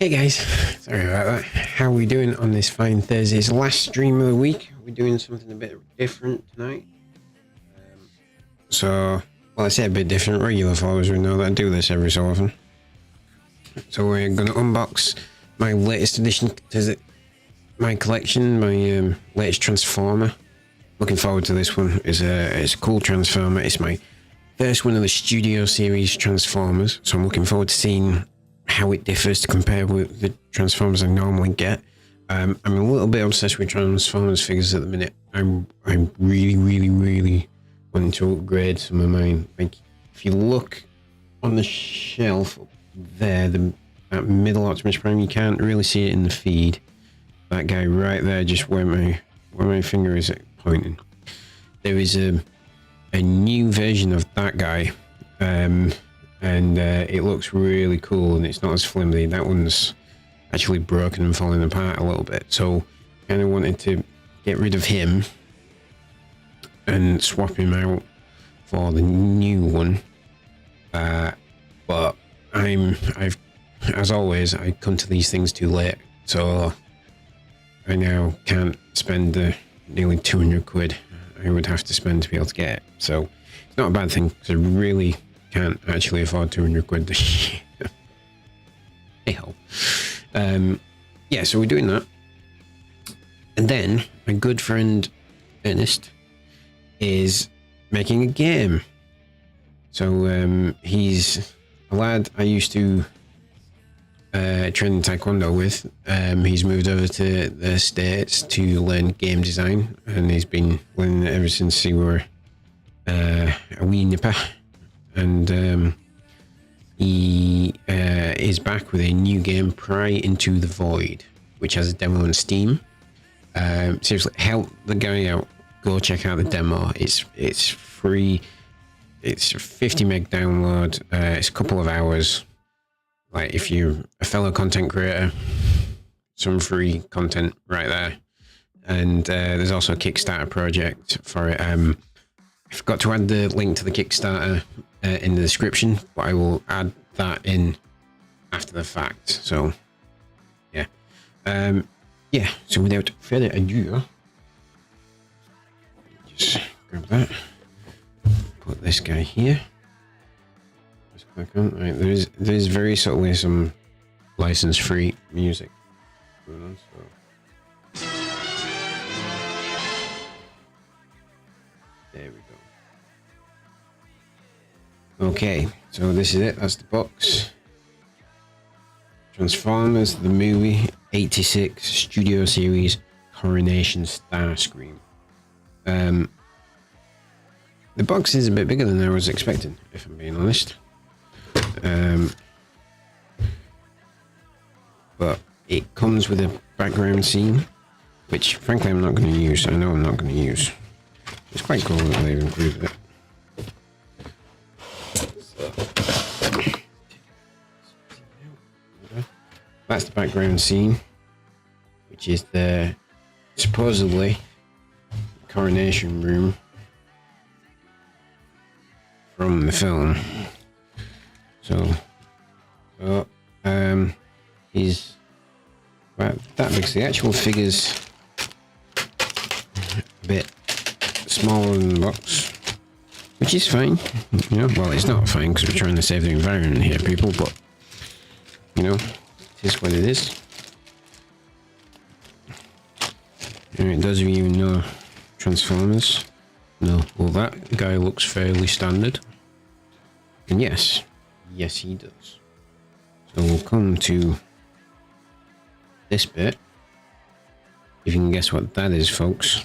Hey guys, sorry about that. How are we doing on this fine Thursday? It's the last stream of the week. We're doing something a bit different tonight. Well, I say a bit different. Regular followers would know that I do this every so often. So we're going to unbox my latest addition to my collection, my latest Transformer. Looking forward to this one. It's a cool Transformer. It's my first one of the Studio Series Transformers, so I'm looking forward to seeing how it differs to compare with the Transformers I normally get. I'm a little bit obsessed with Transformers figures at the minute. I'm really wanting to upgrade some of mine. Like, if you look on the shelf up there, that middle Optimus Prime, you can't really see it in the feed. That guy right there, just where my finger is pointing. There is a new version of that guy, and it looks really cool, and it's not as flimsy. That one's actually broken and falling apart a little bit, so kind of wanted to get rid of him and swap him out for the new one. But as always, I come to these things too late, so I now can't spend the nearly 200 quid I would have to spend to be able to get it. So it's not a bad thing, because I really can't actually afford 200 quid this year. Hey ho. Yeah, so we're doing that. And then my good friend Ernest is making a game. So he's a lad I used to train taekwondo with. He's moved over to the States to learn game design, and he's been learning it ever since he were a wee nipper. And he is back with a new game, Pry Into the Void, which has a demo on Steam. Seriously, help the guy out. Go check out the demo. It's free. It's a 50 meg download. It's a couple of hours. Like, if you're a fellow content creator, some free content right there. And there's also a Kickstarter project for it. I forgot to add the link to the Kickstarter in the description, but I will add that in after the fact. So yeah, yeah. So without further ado, just grab that, put this guy here. Just click on. Right, there's very subtly some license-free music going on. So there we go. Okay, so this is it. That's the box. Transformers, the movie, 86, Studio Series, Coronation Starscream. The box is a bit bigger than I was expecting, if I'm being honest. But it comes with a background scene, which frankly I'm not going to use. I know I'm not going to use. It's quite cool that they've included it. That's the background scene, which is the supposedly coronation room from the film. He's about that big. So the actual figure's a bit smaller than the box, which is fine. You know, well, it's not fine because we're trying to save the environment here, people, but you know, it is what it is. Alright, those of you who know Transformers, no, well, that guy looks fairly standard. And yes, he does. So we'll come to this bit. If you can guess what that is, folks.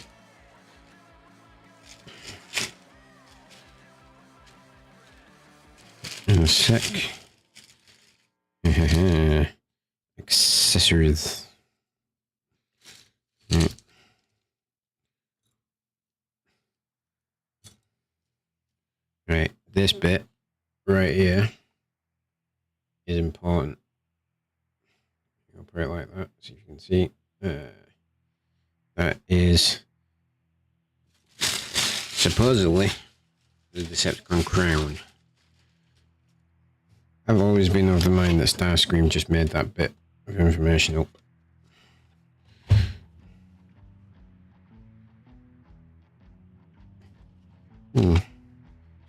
In a sec. Accessories. Right, this bit right here is important. I'll put it like that so you can see. That is supposedly the Decepticon crown. I've always been of the mind that Starscream just made that bit of information up.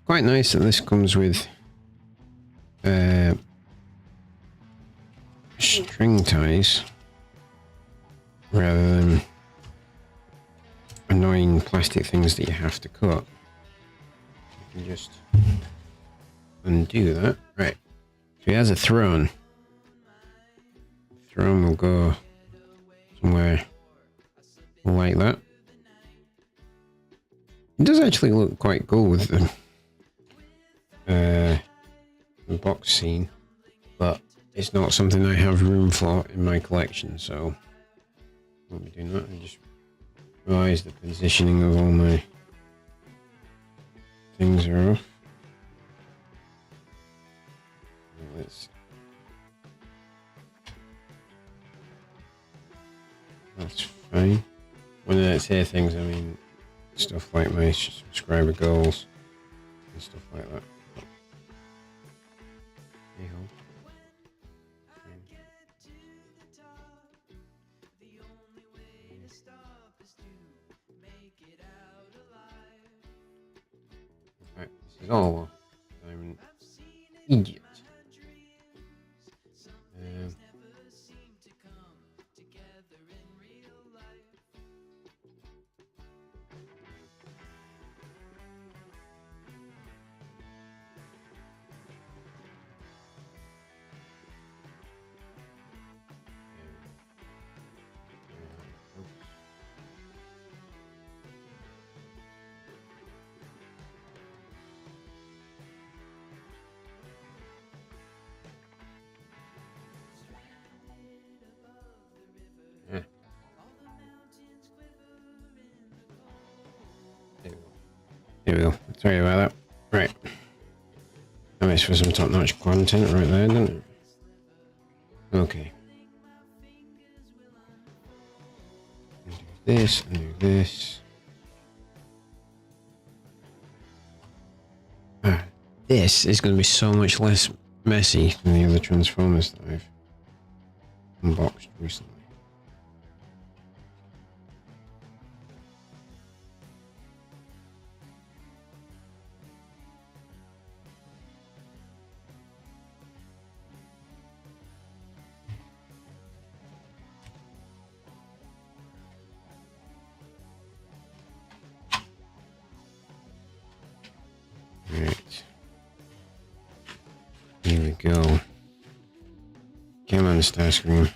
Quite nice that this comes with string ties rather than annoying plastic things that you have to cut. You can just undo that. Right. So he has a throne. The throne will go somewhere like that. It does actually look quite cool with the box scene, but it's not something I have room for in my collection, so I won't be doing that. I just realised the positioning of all my things are off. That's fine. When I say things, I mean stuff like my subscriber goals and stuff like that. Right, this is all. I'm an idiot. There we go. Sorry about that. Right. That makes for some top-notch content right there, doesn't it? Okay. Do this and do this. This is going to be so much less messy than the other Transformers that I've unboxed recently. Right. Here we go. Come on, Starscream.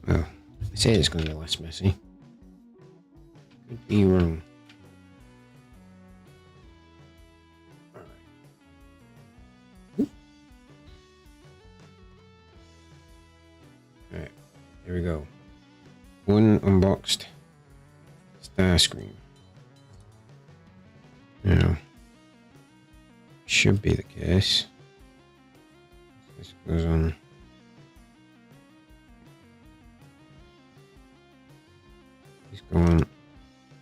Well, I say it's going to be less messy. Could be wrong. Alright, here we go. One unboxed Starscream. Now, should be the case. This goes on. These go on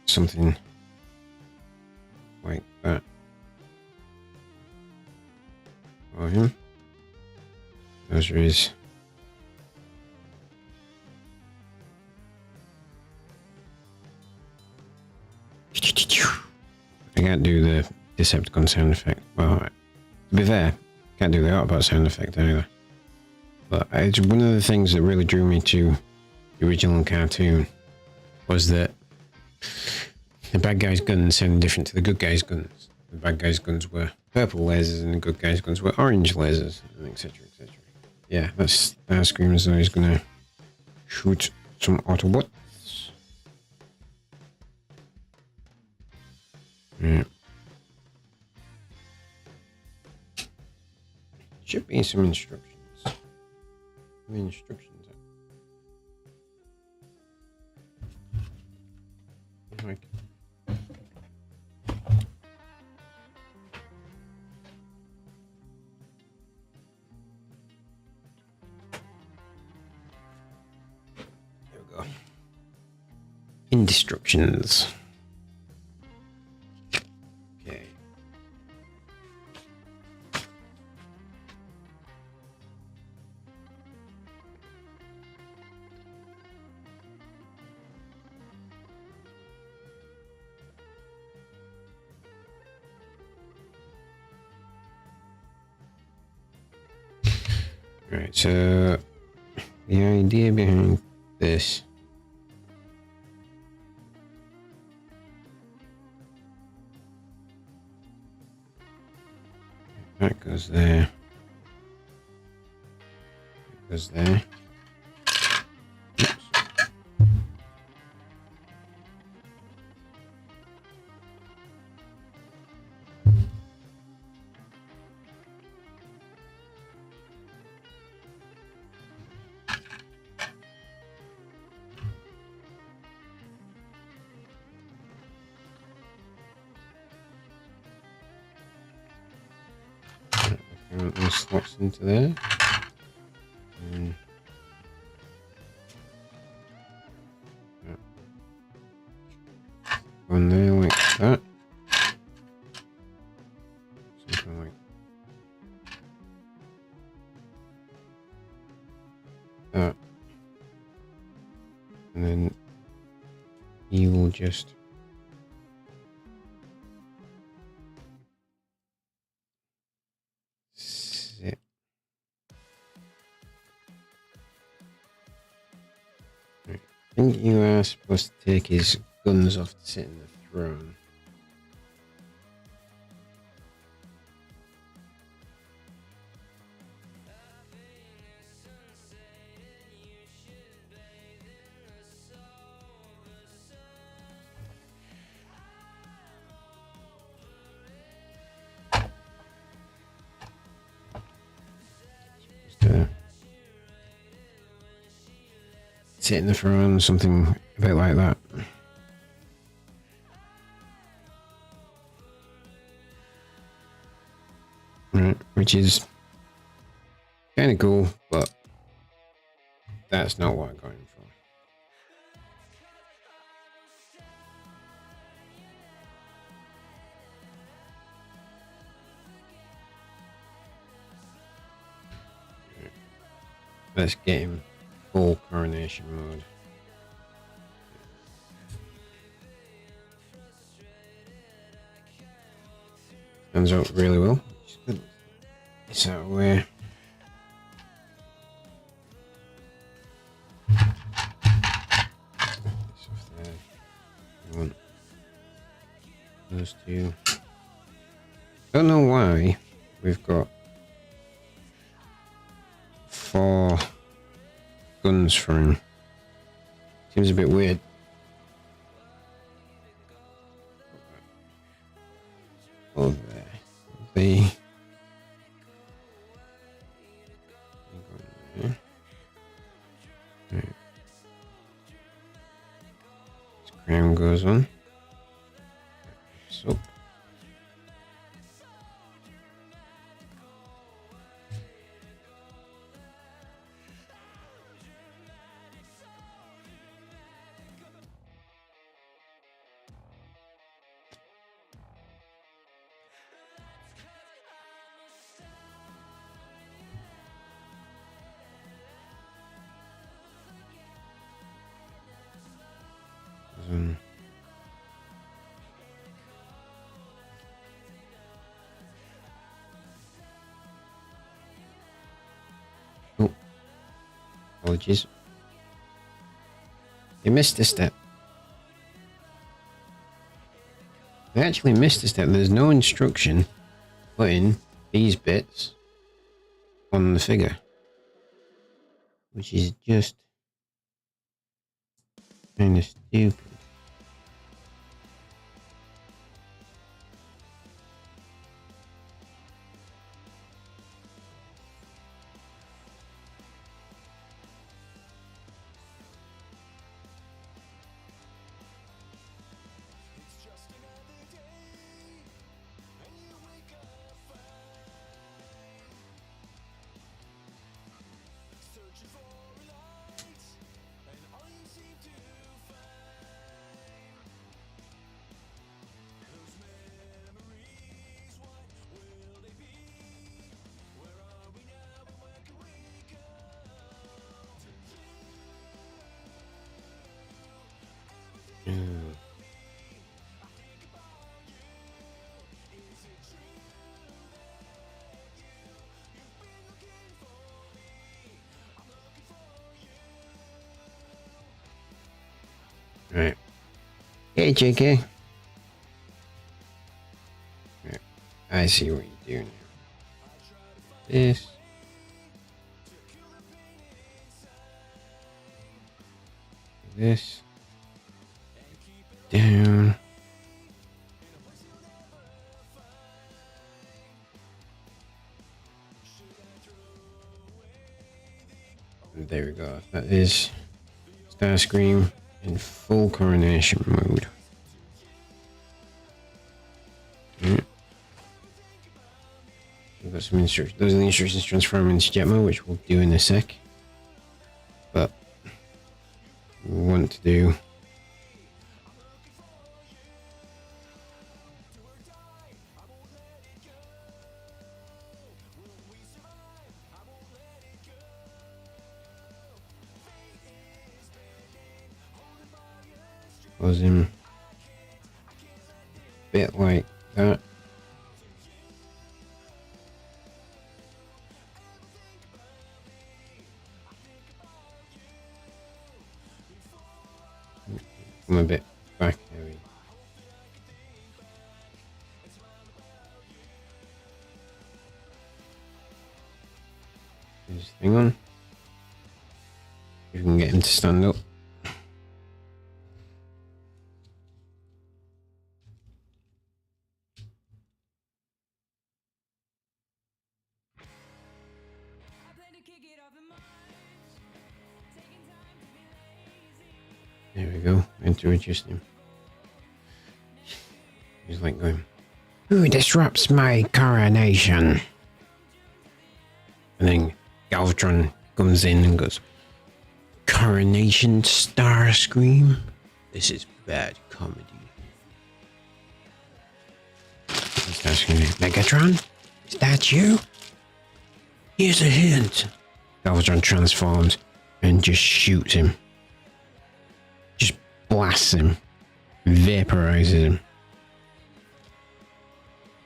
something like that for him. Those are his I can't do the Decepticon sound effect. Well, to be fair, can't do the Autobot sound effect either. But it's one of the things that really drew me to the original cartoon was that the bad guys' guns sounded different to the good guys' guns. The bad guys' guns were purple lasers and the good guys' guns were orange lasers, and etc. etc. Yeah, that's Starscream as though he's gonna shoot some Autobots. Yeah. Should be some instructions. Like, instructions. Okay. Right, so the idea behind this that goes there. That goes there. Oops. Those slots into there. And one there like that. Something like that. And then you will just sit. Right. I think you are supposed to take his guns off to sit in the throne. Sit in the throne, something a bit like that. Right, which is kind of cool, but that's not what I'm going for. Right. Let's get him full coronation mode. Turns out really well, which is good. It's out of the way. This off there. I want those two. Don't know why we've got 4 guns for him. Seems a bit weird. Over there. There. Right. This crown goes on. So. Oh, apologies. You missed a step. I actually missed a step. There's no instruction putting these bits on the figure, which is just kind of stupid. Right. Hey, JK. Right. I see what you're doing now. This. This. Down. And there we go. That is Starscream in full coronation mode. Right. We've got some instructions. Those are the instructions to transform into jet mode, which we'll do in a sec. But we want to do was him a bit like that. I'm a bit back heavy. This thing on. You can get him to stand up. There we go. And to adjust him. He's like going, "Who disrupts my coronation?" And then Galvatron comes in and goes, "Coronation Starscream? This is bad comedy." Starscream, "Megatron? Is that you? Here's a hint." Galvatron transforms and just shoots him. Just blasts him. Vaporizes him.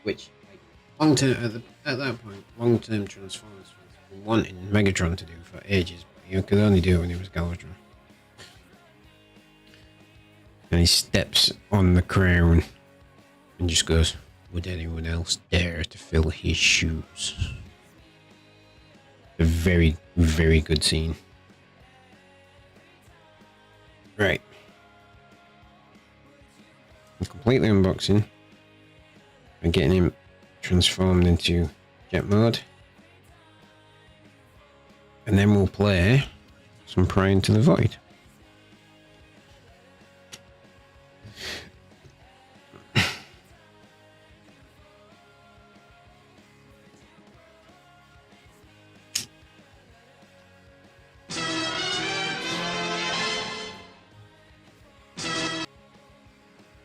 Which, long-term, at that point, long-term transformers have been wanting Megatron to do for ages. But he could only do it when he was Galvatron. And he steps on the crown and just goes, "Would anyone else dare to fill his shoes?" A very, very good scene. Right. I'm completely unboxing and getting him transformed into jet mode. And then we'll play some Pry Into the Void.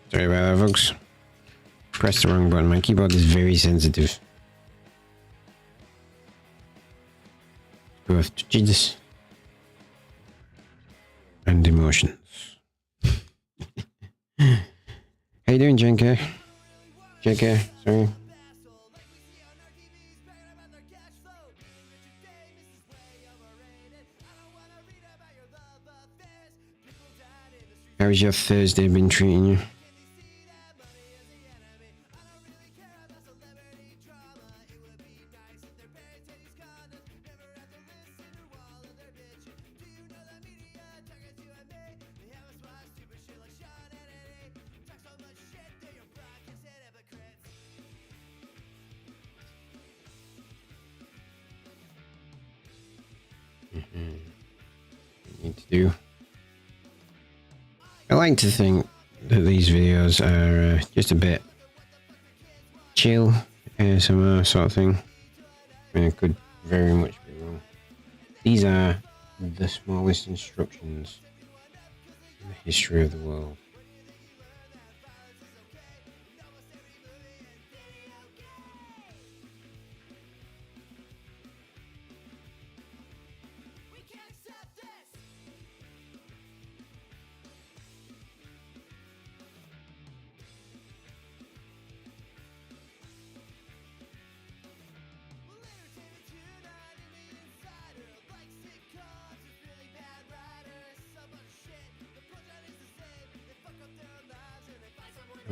Sorry about that, folks. Pressed the wrong button. My keyboard is very sensitive. Both touches and emotions. How you doing, JK? JK, sorry. How's your Thursday been treating you? Need to do. I like to think that these videos are just a bit chill, ASMR sort of thing. I mean, it could very much be wrong. These are the smallest instructions in the history of the world.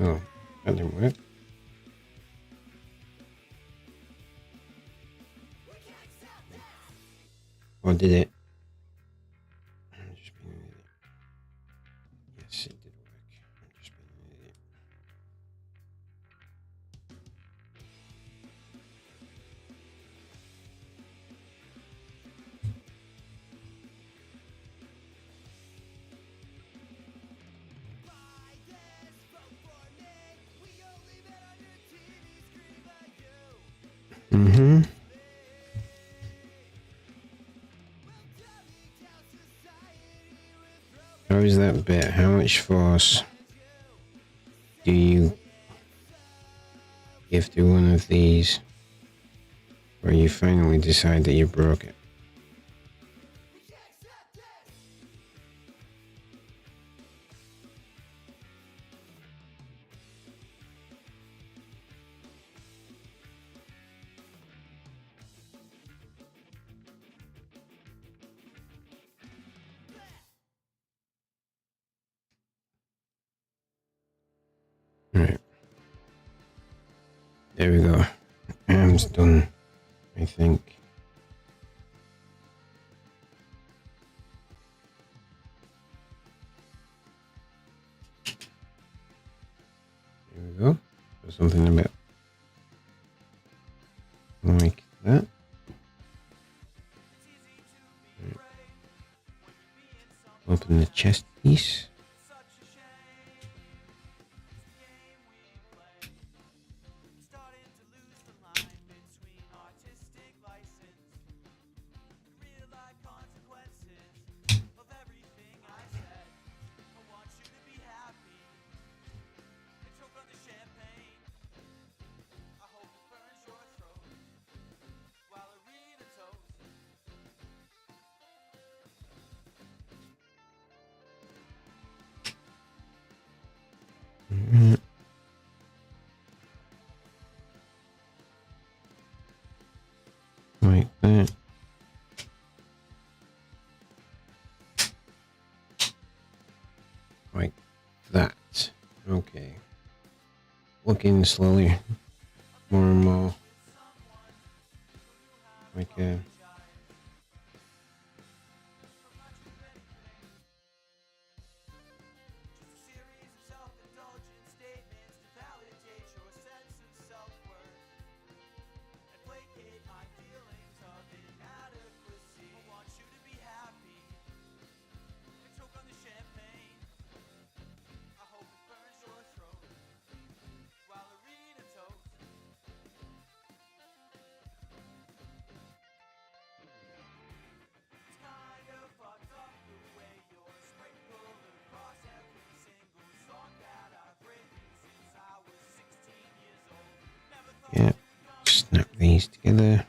Oh, that didn't work. Or did it? I'm just being an idiot. Yes, it did work. I'm just being an idiot. Mm-hmm. How is that bit? How much force do you give to one of these where you finally decide that you broke it? Right. There we go. Arm's done, I think. There we go. So something about like that. Right. Open the chest piece. Like that. Like that. Okay. Looking slowly more and more like a yeah. Snap these together.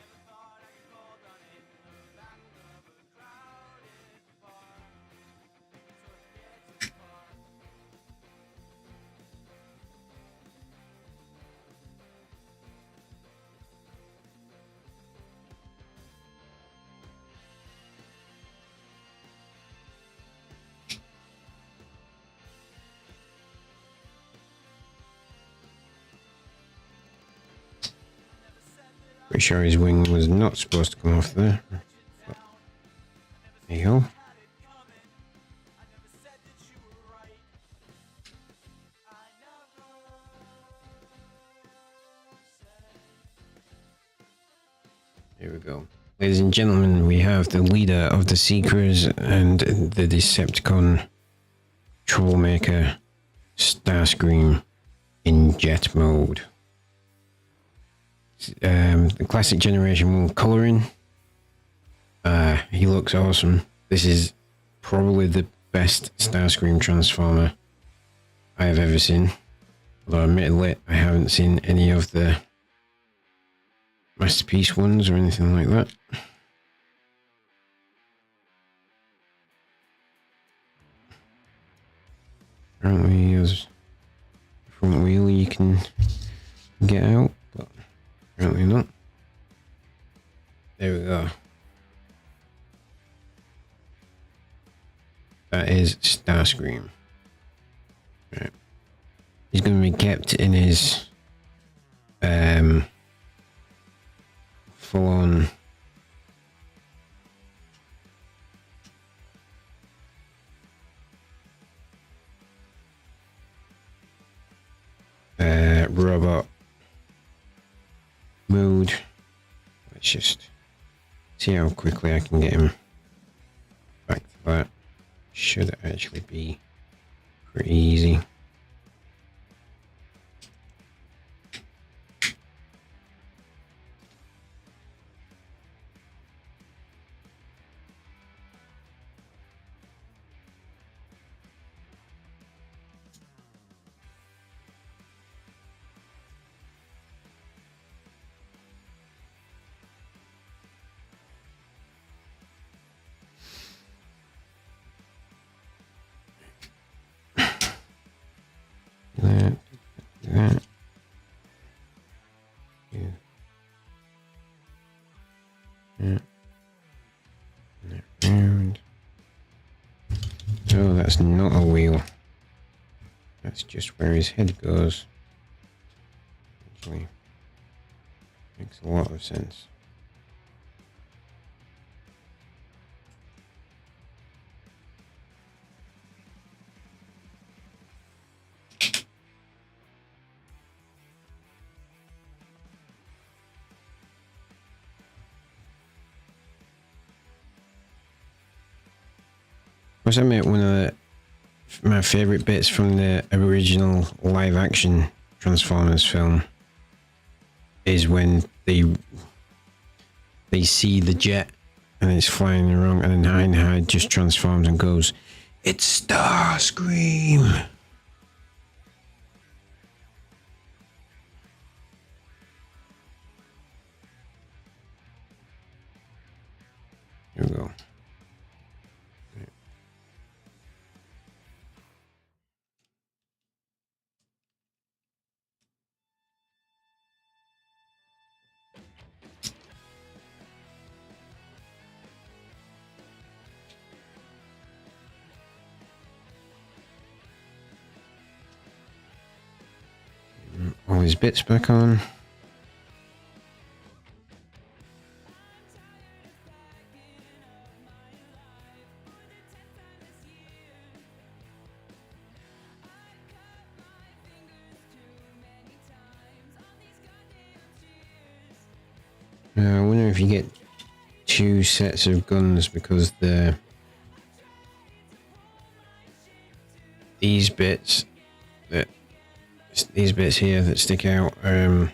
Pretty sure his wing was not supposed to come off there. But there you go. Here we go. Ladies and gentlemen, we have the leader of the Seekers and the Decepticon troublemaker, Starscream, in jet mode. The classic Generation 1 colouring. He looks awesome. This is probably the best Starscream Transformer I have ever seen. Although admittedly, I haven't seen any of the Masterpiece ones or anything like that. Apparently there's a front wheel you can get out, but apparently not. There we go. That is Starscream. Right. He's going to be kept in his full-on robot mood. Let's just see how quickly I can get him back to that. Should actually be pretty easy. That. Yeah. That. Round. Oh, that's not a wheel. That's just where his head goes. Actually, makes a lot of sense. Must admit, one of my favourite bits from the original live-action Transformers film is when they see the jet and it's flying wrong, and then Ironhide just transforms and goes, "It's Starscream!" Here we go. All his bits back on. I wonder if you get two sets of guns because these bits here that stick out are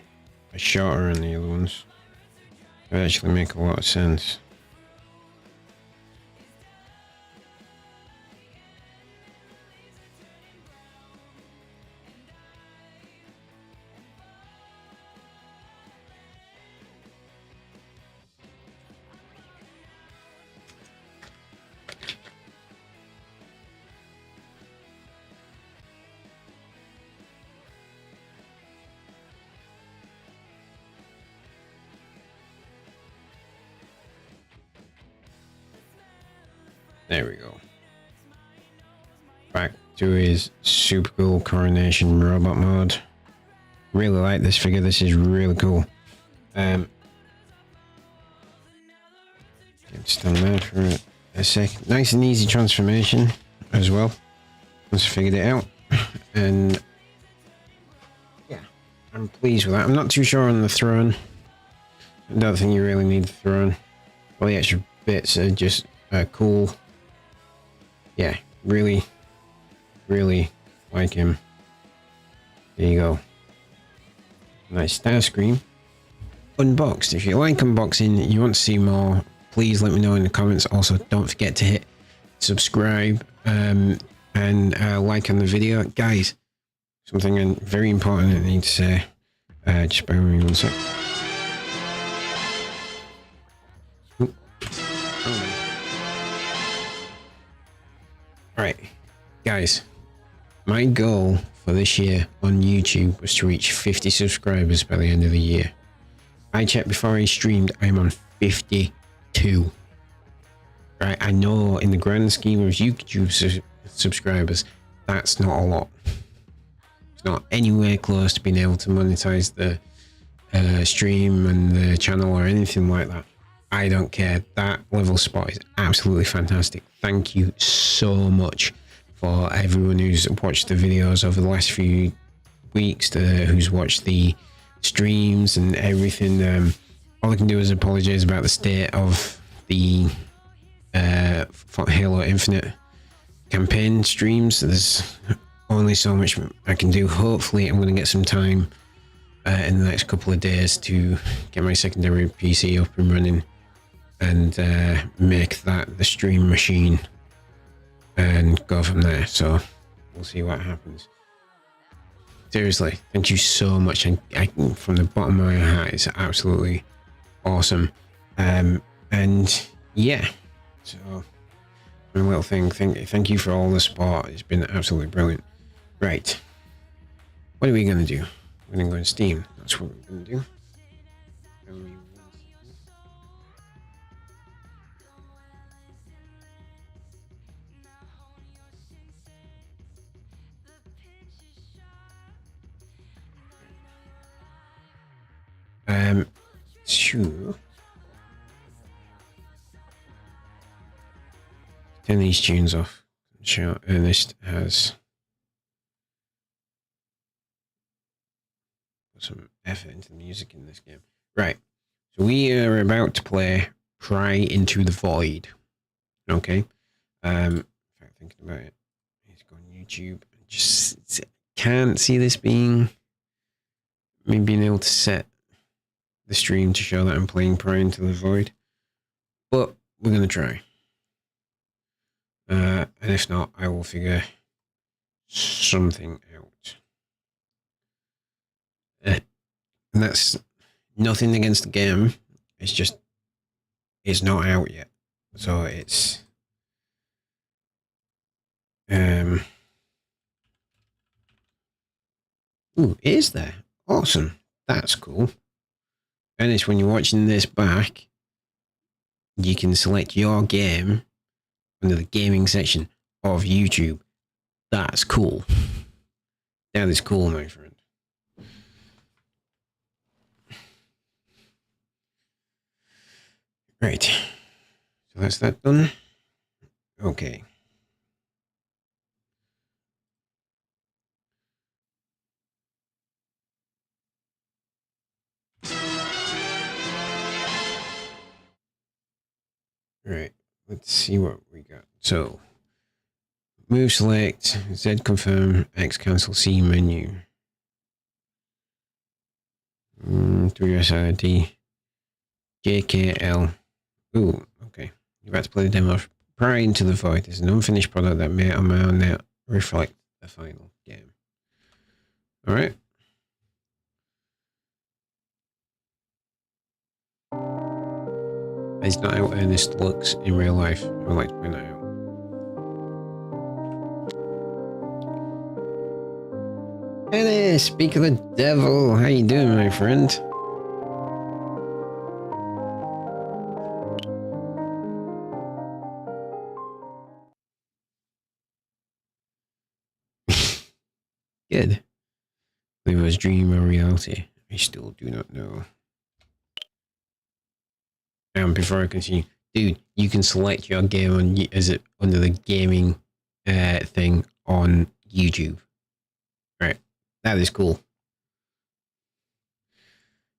shorter than the other ones. They actually make a lot of sense. There we go. Back to his super cool coronation robot mode. Really like this figure. This is really cool. Just on there for a sec. Nice and easy transformation as well. Once I figured it out. And yeah, I'm pleased with that. I'm not too sure on the throne. I don't think you really need the throne. All the extra bits are just cool. Yeah, really like him. There you go. Nice Starscream. Unboxed. If you like unboxing and you want to see more, please let me know in the comments. Also, don't forget to hit subscribe and like on the video. Guys, something very important I need to say. Just bear with me 1 sec. Alright, guys, my goal for this year on YouTube was to reach 50 subscribers by the end of the year. I checked before I streamed, I'm on 52. Right, I know in the grand scheme of YouTube subscribers, that's not a lot. It's not anywhere close to being able to monetize the stream and the channel or anything like that, I don't care. That level spot is absolutely fantastic. Thank you so much for everyone who's watched the videos over the last few weeks, who's watched the streams and everything. All I can do is apologize about the state of the Halo Infinite campaign streams. There's only so much I can do. Hopefully I'm going to get some time in the next couple of days to get my secondary PC up and running and make that the stream machine and go from there. So we'll see what happens. Seriously, thank you so much. I from the bottom of my heart, it's absolutely awesome. And yeah, so my little thing, thank you for all the support. It's been absolutely brilliant. Right, what are we gonna do? We're gonna go in Steam. That's what we're gonna do. Sure. Turn these tunes off. Sure, Ernest has put some effort into the music in this game. Right, so we are about to play Pry Into the Void. Okay. Thinking about it, let's go on YouTube. Just can't see this being me being able to set the stream to show that I'm playing Pry Into the Void, but we're gonna try. And if not, I will figure something out. And that's nothing against the game. It's just it's not out yet, so it's ooh, is there? Awesome. That's cool. And it's when you're watching this back, you can select your game under the gaming section of YouTube. That's cool. That is cool, my friend. Right. So that's that done. Okay. Right, let's see what we got. So, move select, Z confirm, X cancel, C menu. 3SID, JKL. Ooh, okay. You're about to play the demo of Pry Into the Void. It's an unfinished product that may or may not reflect the final game. Alright. It's not how Ernest looks in real life. I would like to point that out. Ernest, speak of the devil. How you doing, my friend? Good. It was dream or reality. I still do not know. And before I continue, dude, you can select your game on under the gaming thing on YouTube. Right, that is cool.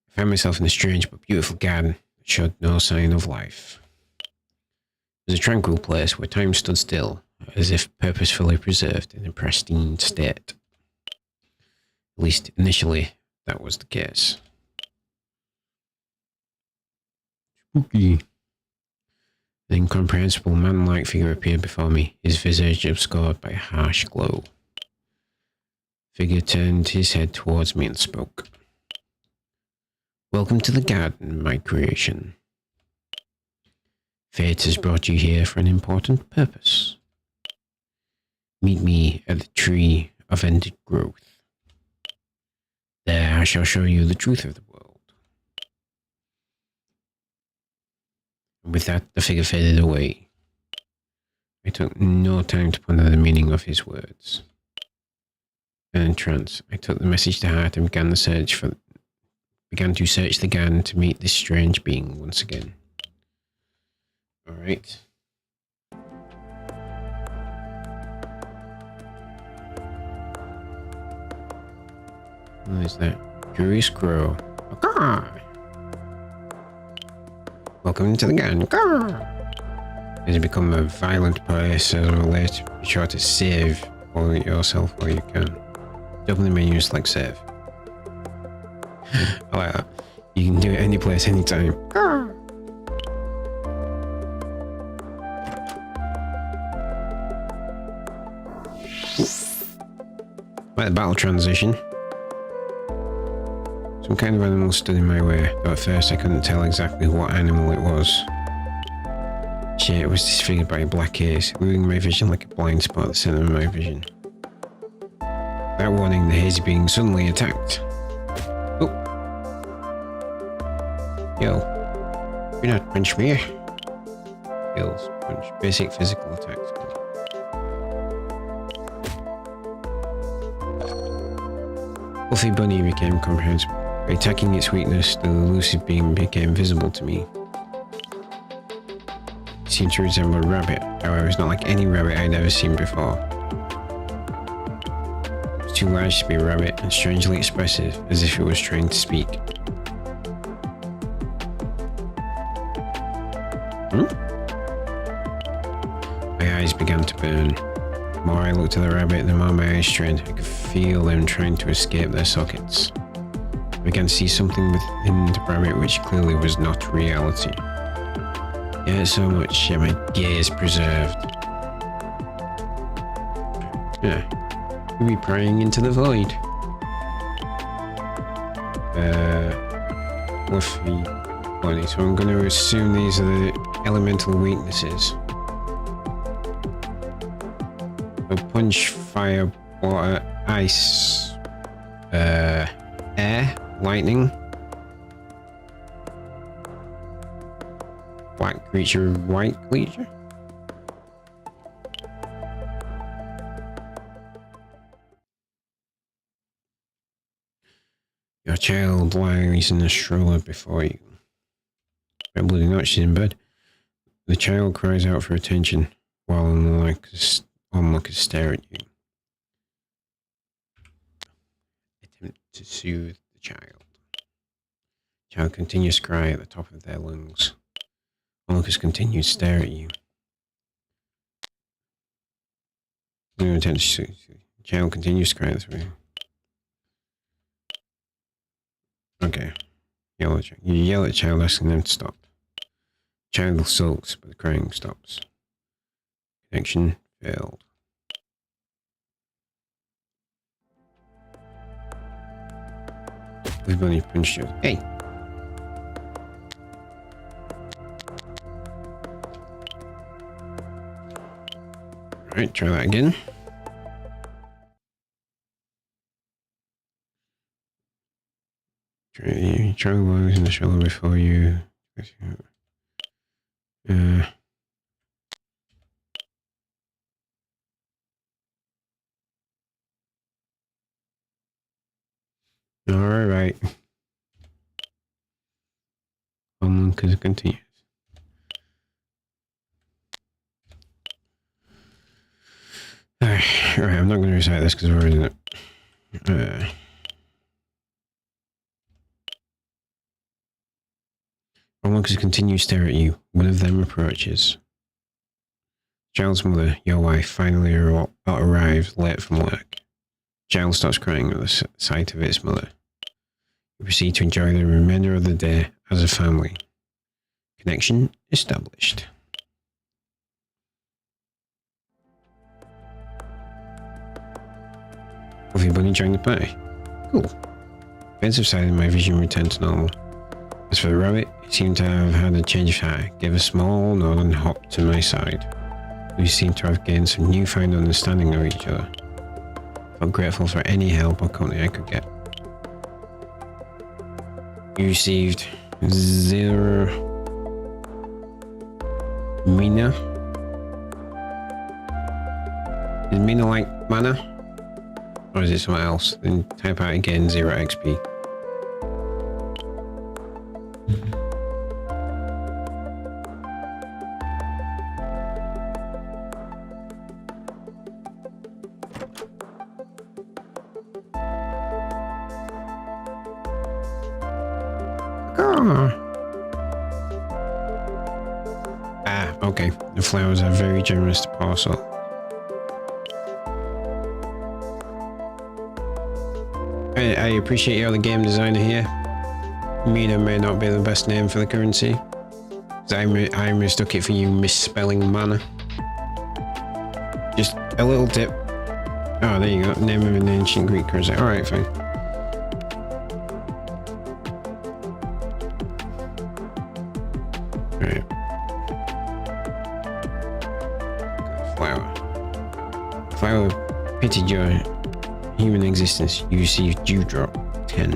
I found myself in a strange but beautiful garden that showed no sign of life. It was a tranquil place where time stood still, as if purposefully preserved in a pristine state. At least initially, that was the case. Spooky. An incomprehensible man-like figure appeared before me, his visage obscured by a harsh glow. The figure turned his head towards me and spoke. Welcome to the garden, my creation. Fate has brought you here for an important purpose. Meet me at the tree of ended growth. There I shall show you the truth of the world. And with that, the figure faded away. I took no time to ponder the meaning of his words. in trance. I took the message to heart and began to search the GAN to meet this strange being once again. Alright. What is that? Curious Crow. Welcome to the GAN. As you become a violent place, as a later, be sure to save yourself while you can. Open the menu and select save. I like that. You can do it any place, anytime. Like the battle transition. Some kind of animal stood in my way, though at first I couldn't tell exactly what animal it was. Shit, it was disfigured by a black haze, eluding my vision like a blind spot at the center of my vision. Without warning, the hazy being suddenly attacked. Oh. Yo. You're not punch me. Skills. Punch. Basic physical attacks. Fluffy Bunny became comprehensible. By attacking its weakness, the elusive being became visible to me. It seemed to resemble a rabbit, however, it's not like any rabbit I'd ever seen before. It was too large to be a rabbit and strangely expressive, as if it was trying to speak. My eyes began to burn. The more I looked at the rabbit, the more my eyes strained. I could feel them trying to escape their sockets. I began to see something within the rabbit which clearly was not reality. Yet so much, yet my gaze preserved. Yeah. We'll be prying into the void. Fluffy Bunny. So I'm going to assume these are the elemental weaknesses. So punch, fire, water, ice, air, lightning, black creature, white creature. Your child lies in the stroller before you. Red bloody notches in bed. The child cries out for attention while onlookers stare at you. Attempt to soothe the child. Child continues to cry at the top of their lungs. Onlookers continue to stare at you. Attempt to soothe. Child continues to cry this way. Okay. You yell at the child, asking them to stop. Child sulks, but the crying stops. Connection failed. The bunny punched you. Hey! Alright, try that again. Try the lungs in the shoulder before you. Alright. Because it continues. Alright, I'm not going to recite this because we're in it. Onlookers continue to stare at you. One of them approaches. Child's mother, your wife, finally arrives late from work. Child stops crying at the sight of its mother. You proceed to enjoy the remainder of the day as a family. Connection established. Fluffy Bunny joined the party. Cool. Defensive side of my vision returned to normal. As for the rabbit, he seemed to have had a change of heart, gave a small nod and hopped to my side. We seemed to have gained some newfound understanding of each other. I felt grateful for any help or company I could get. You received 0 Mina. Is Mina like mana? Or is it something else? Then type out again 0 XP. Ah, okay. The flowers are very generous to parcel. I appreciate you're the game designer here. Mina may not be the best name for the currency. I mistook it for you misspelling mana. Just a little tip. Oh, there you go. Name of an ancient Greek currency. Alright, fine. Alright. Flower. Pitied your human existence. You receive dewdrop 10.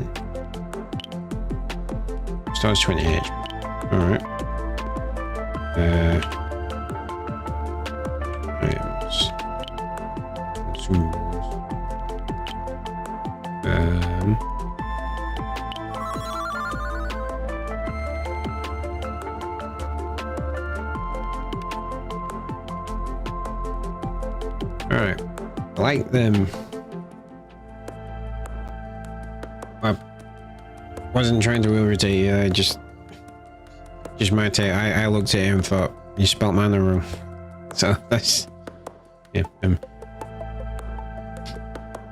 Starts 20 HP. Alright. Items. Consumables. Alright. I like them. I wasn't trying to irritate you, just my take. I looked at it and thought, you spelt mana wrong. So that's, yeah.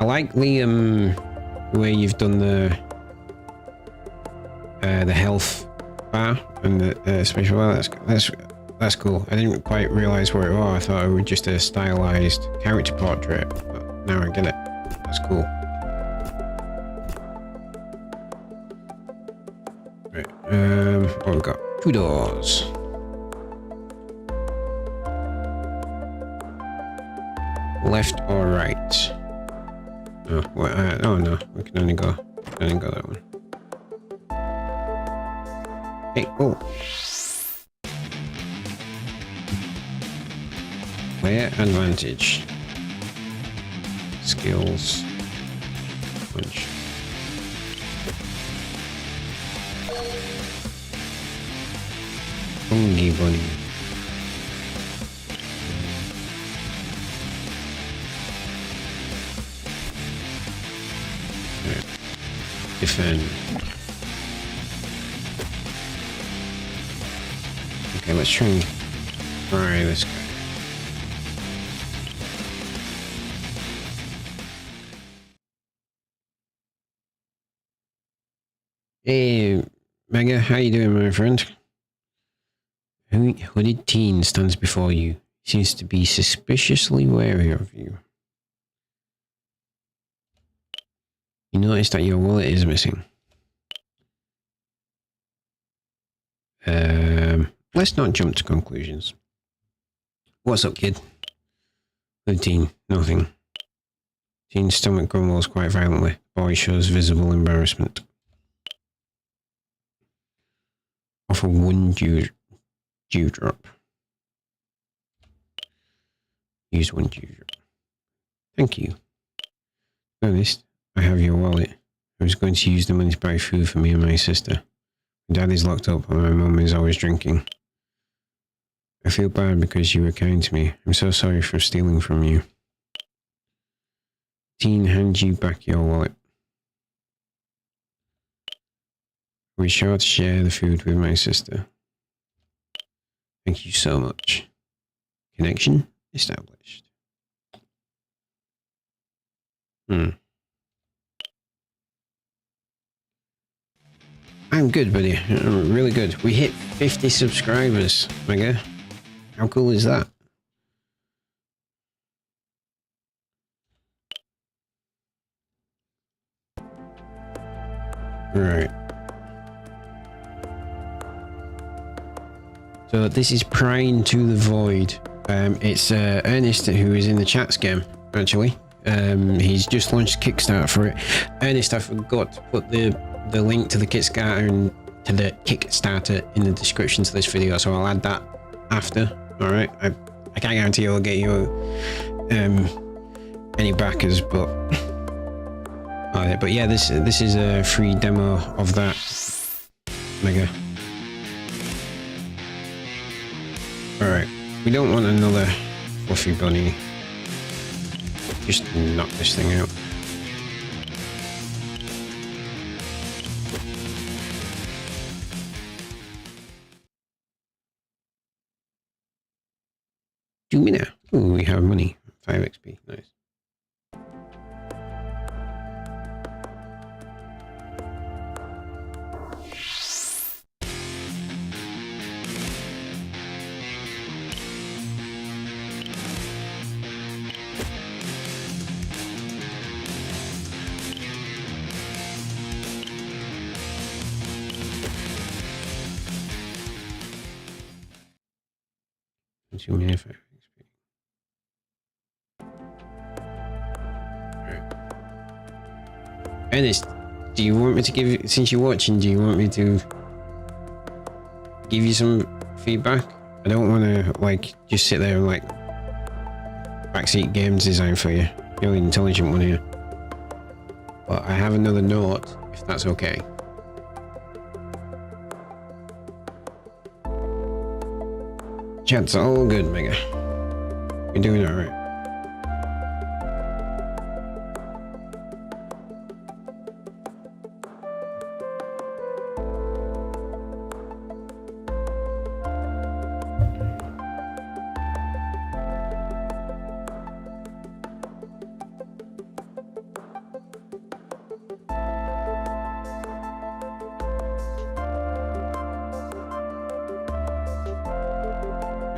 I like the way you've done the health bar and the special bar. That's cool. I didn't quite realize what it was. I thought it was just a stylized character portrait, but now I get it. That's cool. Right. What we got? 2 doors. Left or right? Oh, well, oh no, we can only go that one. Hey, oh. Player advantage. Skills. Punch. Bungy bunny. Right. Defend. Okay, let's try and fry this guy. Hey, Mega, how you doing, my friend? Hooded teen stands before you. He seems to be suspiciously wary of you. You notice that your wallet is missing. Let's not jump to conclusions. What's up, kid? Hooded teen, nothing. Teen's stomach grumbles quite violently. Boy shows visible embarrassment. Offer 1 dewdrop. Use 1 dewdrop. Thank you. To be honest, I have your wallet. I was going to use the money to buy food for me and my sister. My dad is locked up and my mum is always drinking. I feel bad because you were kind to me. I'm so sorry for stealing from you. Teen hands you back your wallet. We're sure to share the food with my sister. Thank you so much. Connection established. I'm good, buddy. I'm really good. We hit 50 subscribers, Mega. How cool is that? Right. So this is Prying to the Void. It's Ernest who is in the chat scam, actually. He's just launched Kickstarter for it. Ernest, I forgot to put the link to the Kickstarter in the description to this video, so I'll add that after. All right. I can't guarantee I'll get you any backers, but about it. But yeah, this is a free demo of that Mega. Alright, we don't want another fluffy bunny. Just knock this thing out. Do we now? Ooh, we have money. 5 XP. Nice. Too many 5 XP. Ernest, do you want me to give, since you're watching, do you want me to give you some feedback? I don't want to, like, just sit there and, like, backseat games design for you. You're the intelligent one here. But I have another note, if that's okay. Chat's all good, Mega. You're doing alright.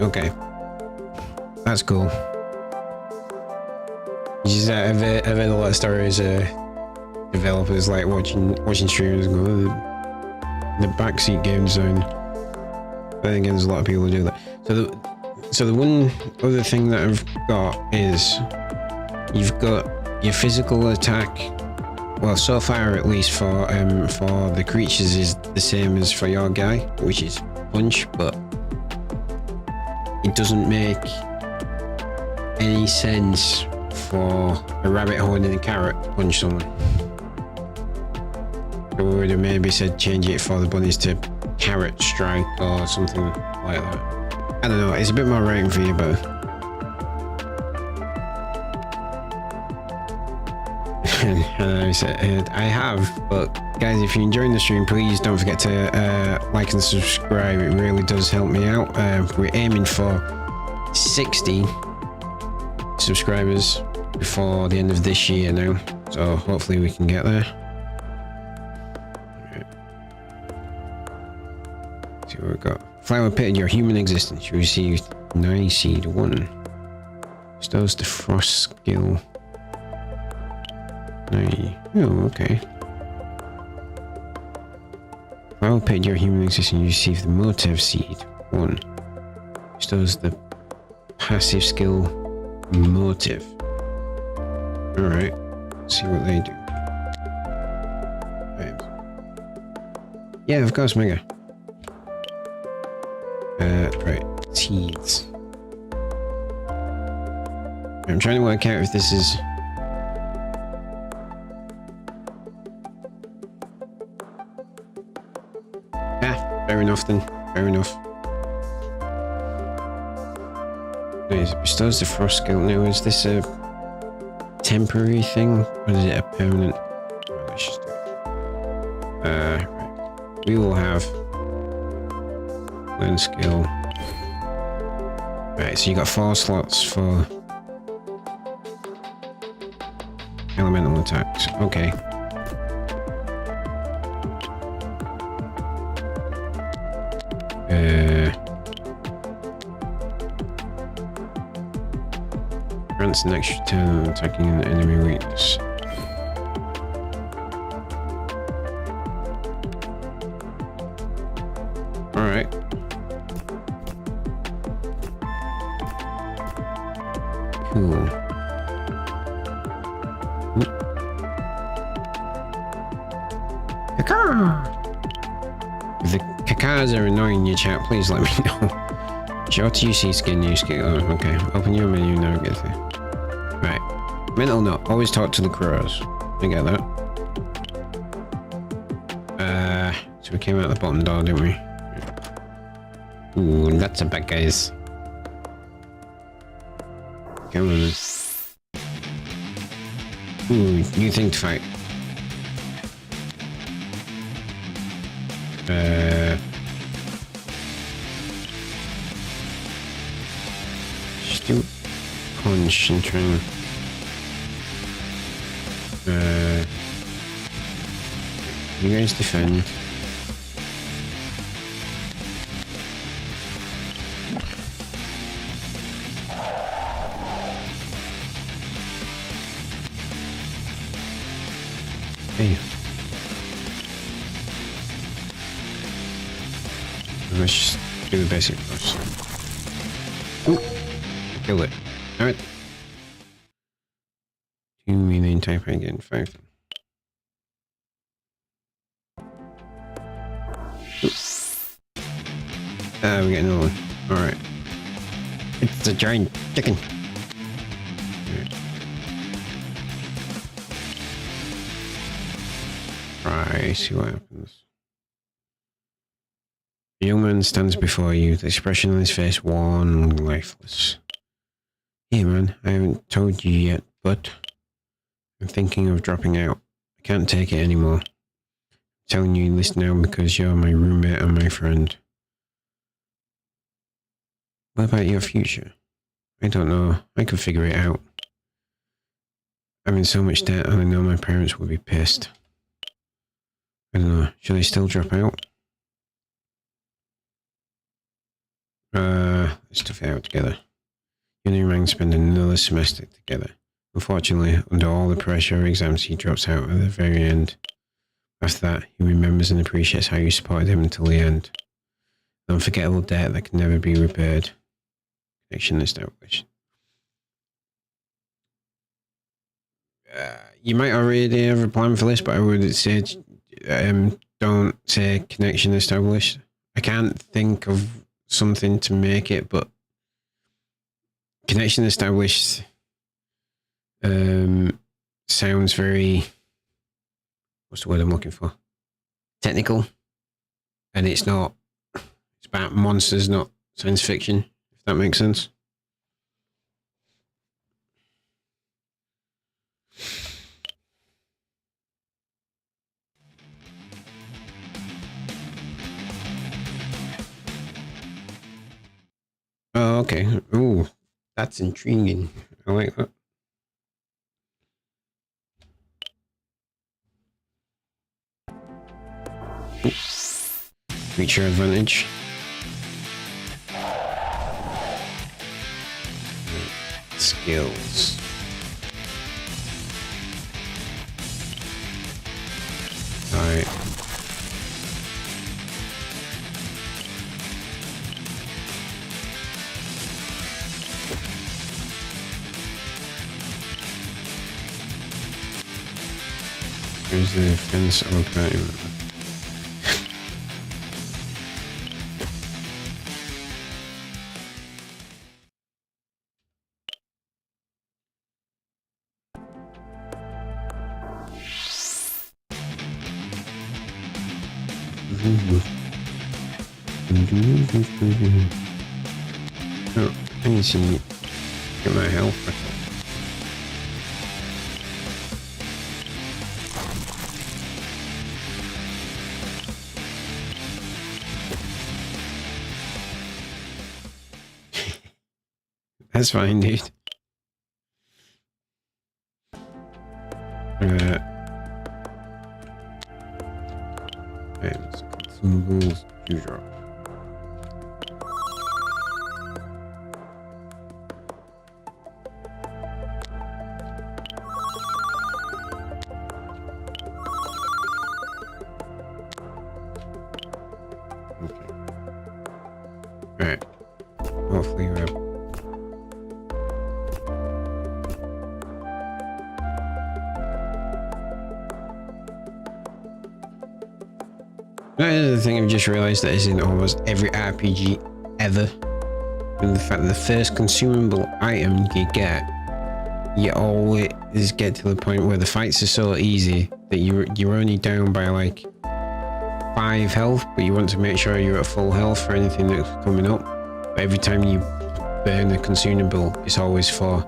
Okay, that's cool. Just, I've heard a lot of stories, developers like watching streamers and go, the backseat game design. But then again, there's a lot of people who do that. So the one other thing that I've got is you've got your physical attack. Well, so far at least for the creatures is the same as for your guy, which is punch, but it doesn't make any sense for a rabbit holding a carrot to punch someone. I would have maybe said change it for the bunnies to carrot strike or something like that. I don't know, it's a bit more writing for you both. And I said, I have, but guys, if you're enjoying the stream, please don't forget to like and subscribe. It really does help me out. We're aiming for 60 subscribers before the end of this year now, so hopefully we can get there. Right. See what we've got. Flower pitted your human existence. You received 9 seed 1. Bestows the frost skill. Oh, okay. Flower pitted your human existence. You received the motive seed 1. Bestows the passive skill motive. Alright, let's see what they do. Right. Yeah, of course, Mega. Right, seeds. I'm trying to work out if this is... Ah, fair enough then, fair enough. It bestows the frost skill. Now, is this a temporary thing or is it a permanent? Oh, let's just do it. Right. We will have learn skill. Right, so you got 4 slots for elemental attacks. Okay. Grants an extra turn on attacking an enemy weakness. Alright. Cool. Caca! If the cacas are annoying your chat, please let me know. Show to UC skin, new skill. Oh, okay. Open your menu, navigate there. Right. Mental note, always talk to the crows. I get that. came out the bottom door, didn't we? Ooh, lots of bad guys. Come on. Ooh, new thing to fight. Still concentrating. You guys defend. Hey. Let's just do the basic first. Ooh, kill it. Alright. 2 million type again, 5. We got another one. Alright. It's a giant chicken. Right, see what happens. The young man stands before you, the expression on his face worn and lifeless. Hey man, I haven't told you yet, but I'm thinking of dropping out. I can't take it anymore. I'm telling you this now because you're my roommate and my friend. What about your future? I don't know. I could figure it out. I'm in so much debt and I know my parents will be pissed. I don't know. Should I still drop out? Let's tough it out together. You and your man spend another semester together. Unfortunately, under all the pressure of exams, he drops out at the very end. After that, he remembers and appreciates how you supported him until the end. An unforgettable debt that can never be repaired. Connection established. You might already have a plan for this, but I would say don't say connection established. I can't think of something to make it, but connection established sounds very, what's the word I'm looking for? Technical. And it's not, it's about monsters, not science fiction, if that makes sense. Oh, okay. Ooh, that's intriguing. I like that. Creature advantage. Skills. Alright. Here's the fence open. Oh, I need to get my health back up. That's fine, dude. And consumables to drop. Okay. Alright. Hopefully we're up. Another thing I've just realised that is in almost every RPG ever. And the fact that the first consumable item you get, you always get to the point where the fights are so easy that you're only down by like 5 health, but you want to make sure you're at full health for anything that's coming up. But every time you burn a consumable, it's always for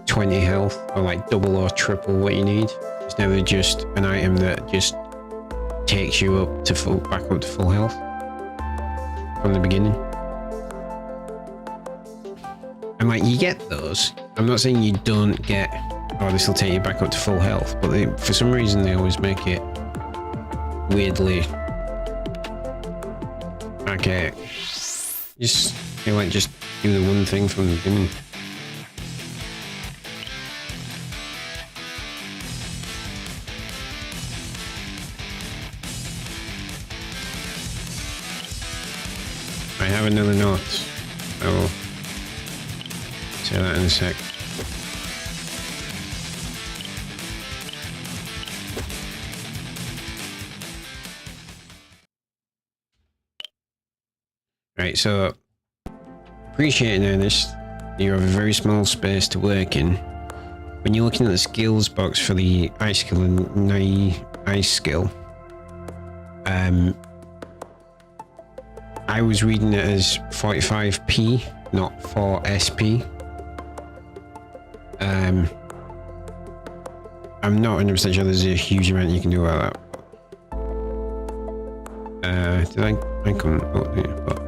20 health, or like double or triple what you need. It's never just an item that just takes you up to back up to full health from the beginning. And like, you get those. I'm not saying you don't get, oh, this will take you back up to full health, but for some reason they always make it weirdly okay. Just like just do the one thing from the beginning. I have another note. I will say that in a sec. Right, so appreciating this, you have a very small space to work in. When you're looking at the skills box for the ice skill and ice skill, I was reading it as 45p, not 4sp. I'm not 100% sure there's a huge amount you can do about that. Did I couldn't vote here, but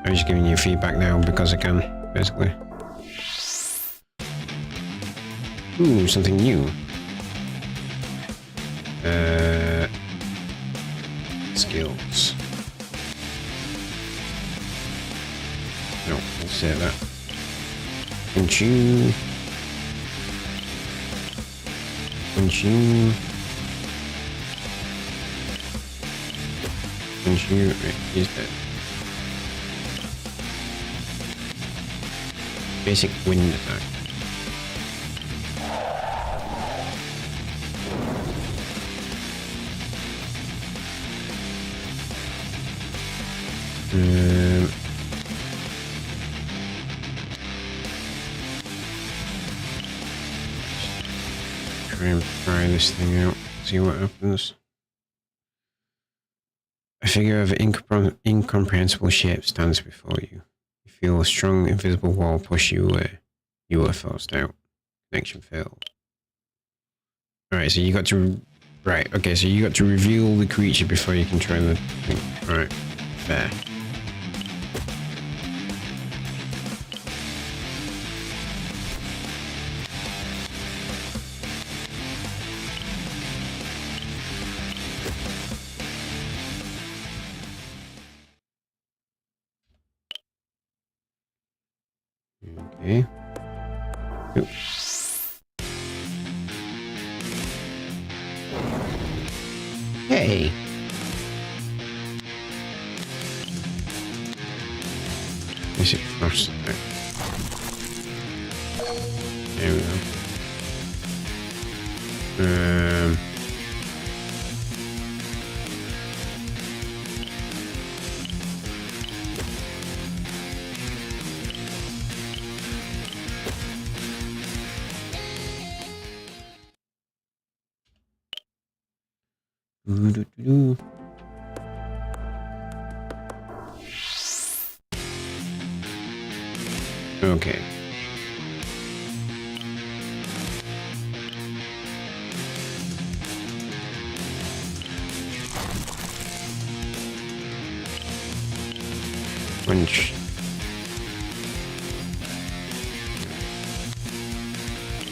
I'm just giving you feedback now because I can, basically. Ooh, something new. Skills. No, we'll say that. Punch you. Punch you. Punch you. Right, he's dead. Basic wind attack. Try and try this thing out, see what happens. A figure of incomprehensible shape stands before you. You feel a strong, invisible wall push you away. You are forced out. Connection failed. Alright, so you got to... Right, okay, so you got to reveal the creature before you can try the thing. Alright, fair. Okay. Oop. Hey. Basic frost attack. There we go. Okay. Punch.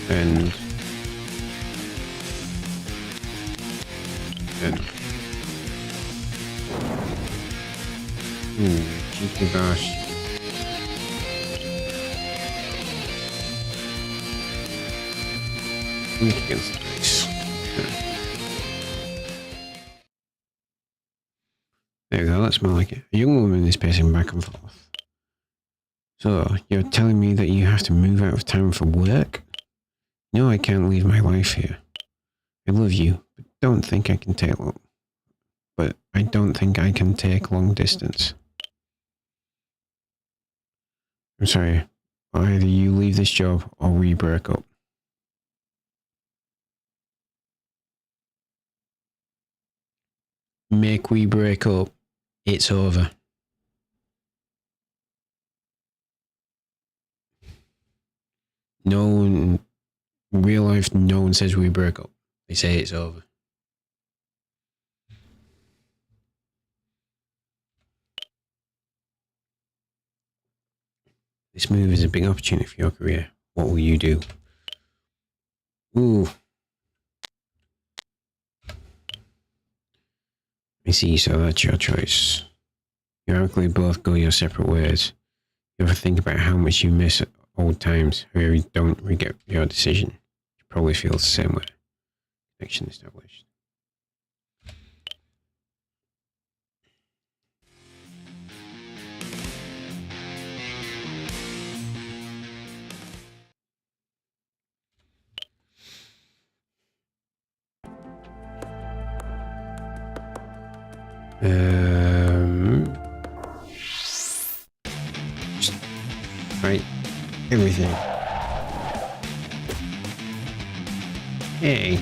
And cheeky bash. Weak against ice. There we go, that's more like it. A young woman is pacing back and forth. So, you're telling me that you have to move out of town for work? No, I can't leave my life here. I love you, but don't think I can take long. But I don't think I can take long distance. I'm sorry. Either you leave this job or we break up. make we break up, it's over. No one, in real life, no one says we break up. They say it's over. This move is a big opportunity for your career. What will you do? Ooh. I see, so that's your choice. You likely both go your separate ways. You ever think about how much you miss old times, or you don't regret your decision? You probably feel the same way. Connection established. Just right, everything. Hey.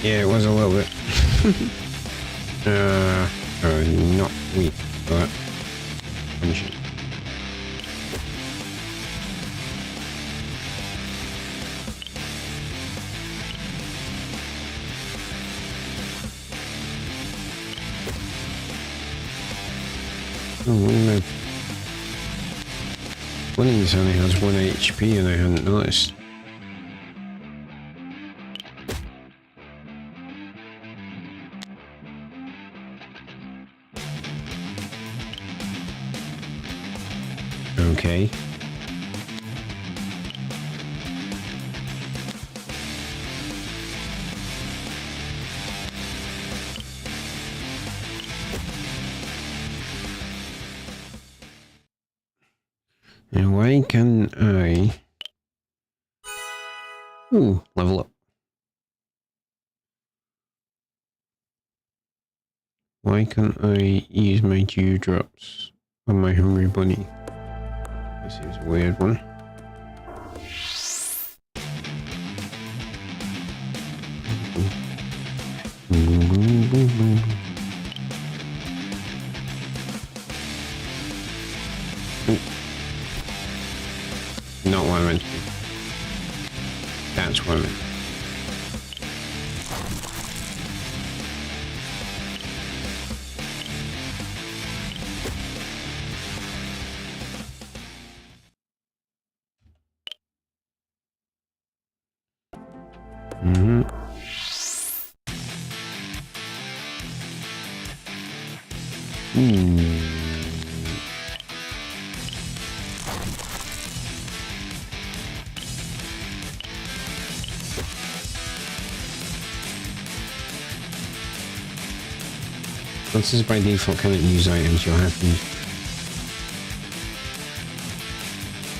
Yeah, it was a little bit. Not weak, but punching. Oh, no. Bunnies only has 1 HP and I hadn't noticed. Okay. And why can I... Ooh, level up. Why can't I use my dewdrops on my hungry bunny? This is a weird one. Not what I meant to do. That's what I meant. Monsters by default cannot use items. You'll have to use...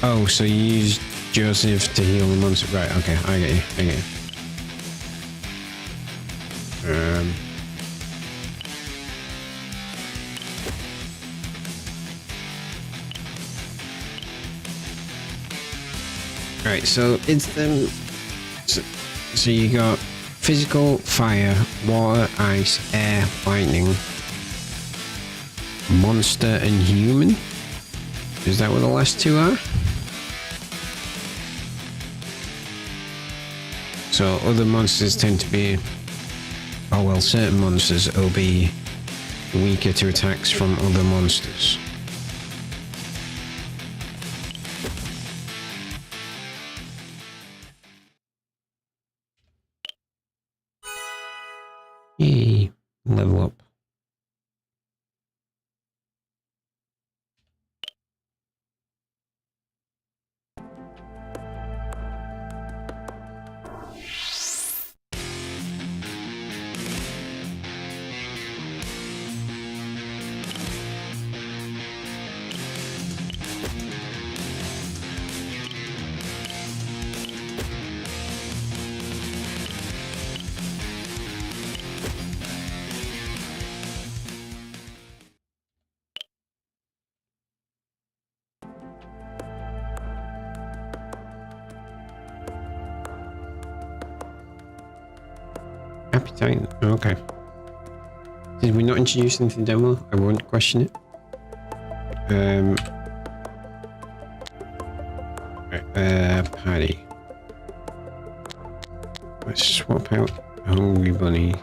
Oh, so you use Joseph to heal the monster. Right, okay, I get you, I get you. Right, so it's them. So you got physical, fire, water, ice, air, lightning, monster, and human. Is that what the last two are? So other monsters tend to be, oh well, certain monsters will be weaker to attacks from other monsters. Yay, level up. Appetite. Okay. Did we not introduce them to the demo? I won't question it. Paddy. Let's swap out Hungry Bunny.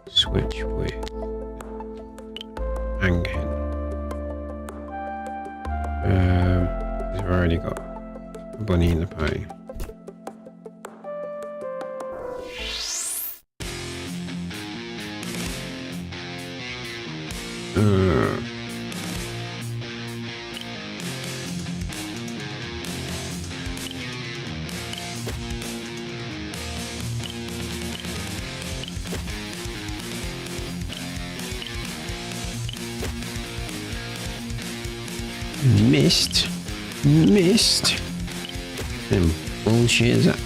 Switch with Anghen. I've already got a bunny in the pie. Missed. Then bullshit is that?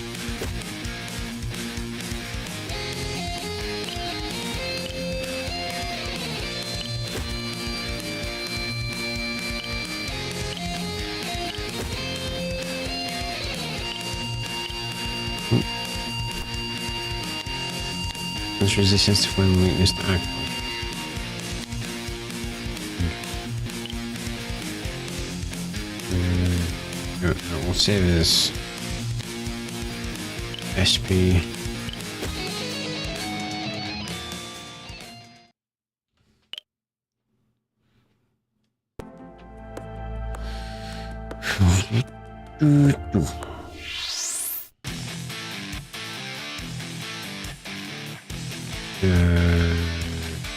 There's resistance to flame weakness to alcohol. We'll save this SP.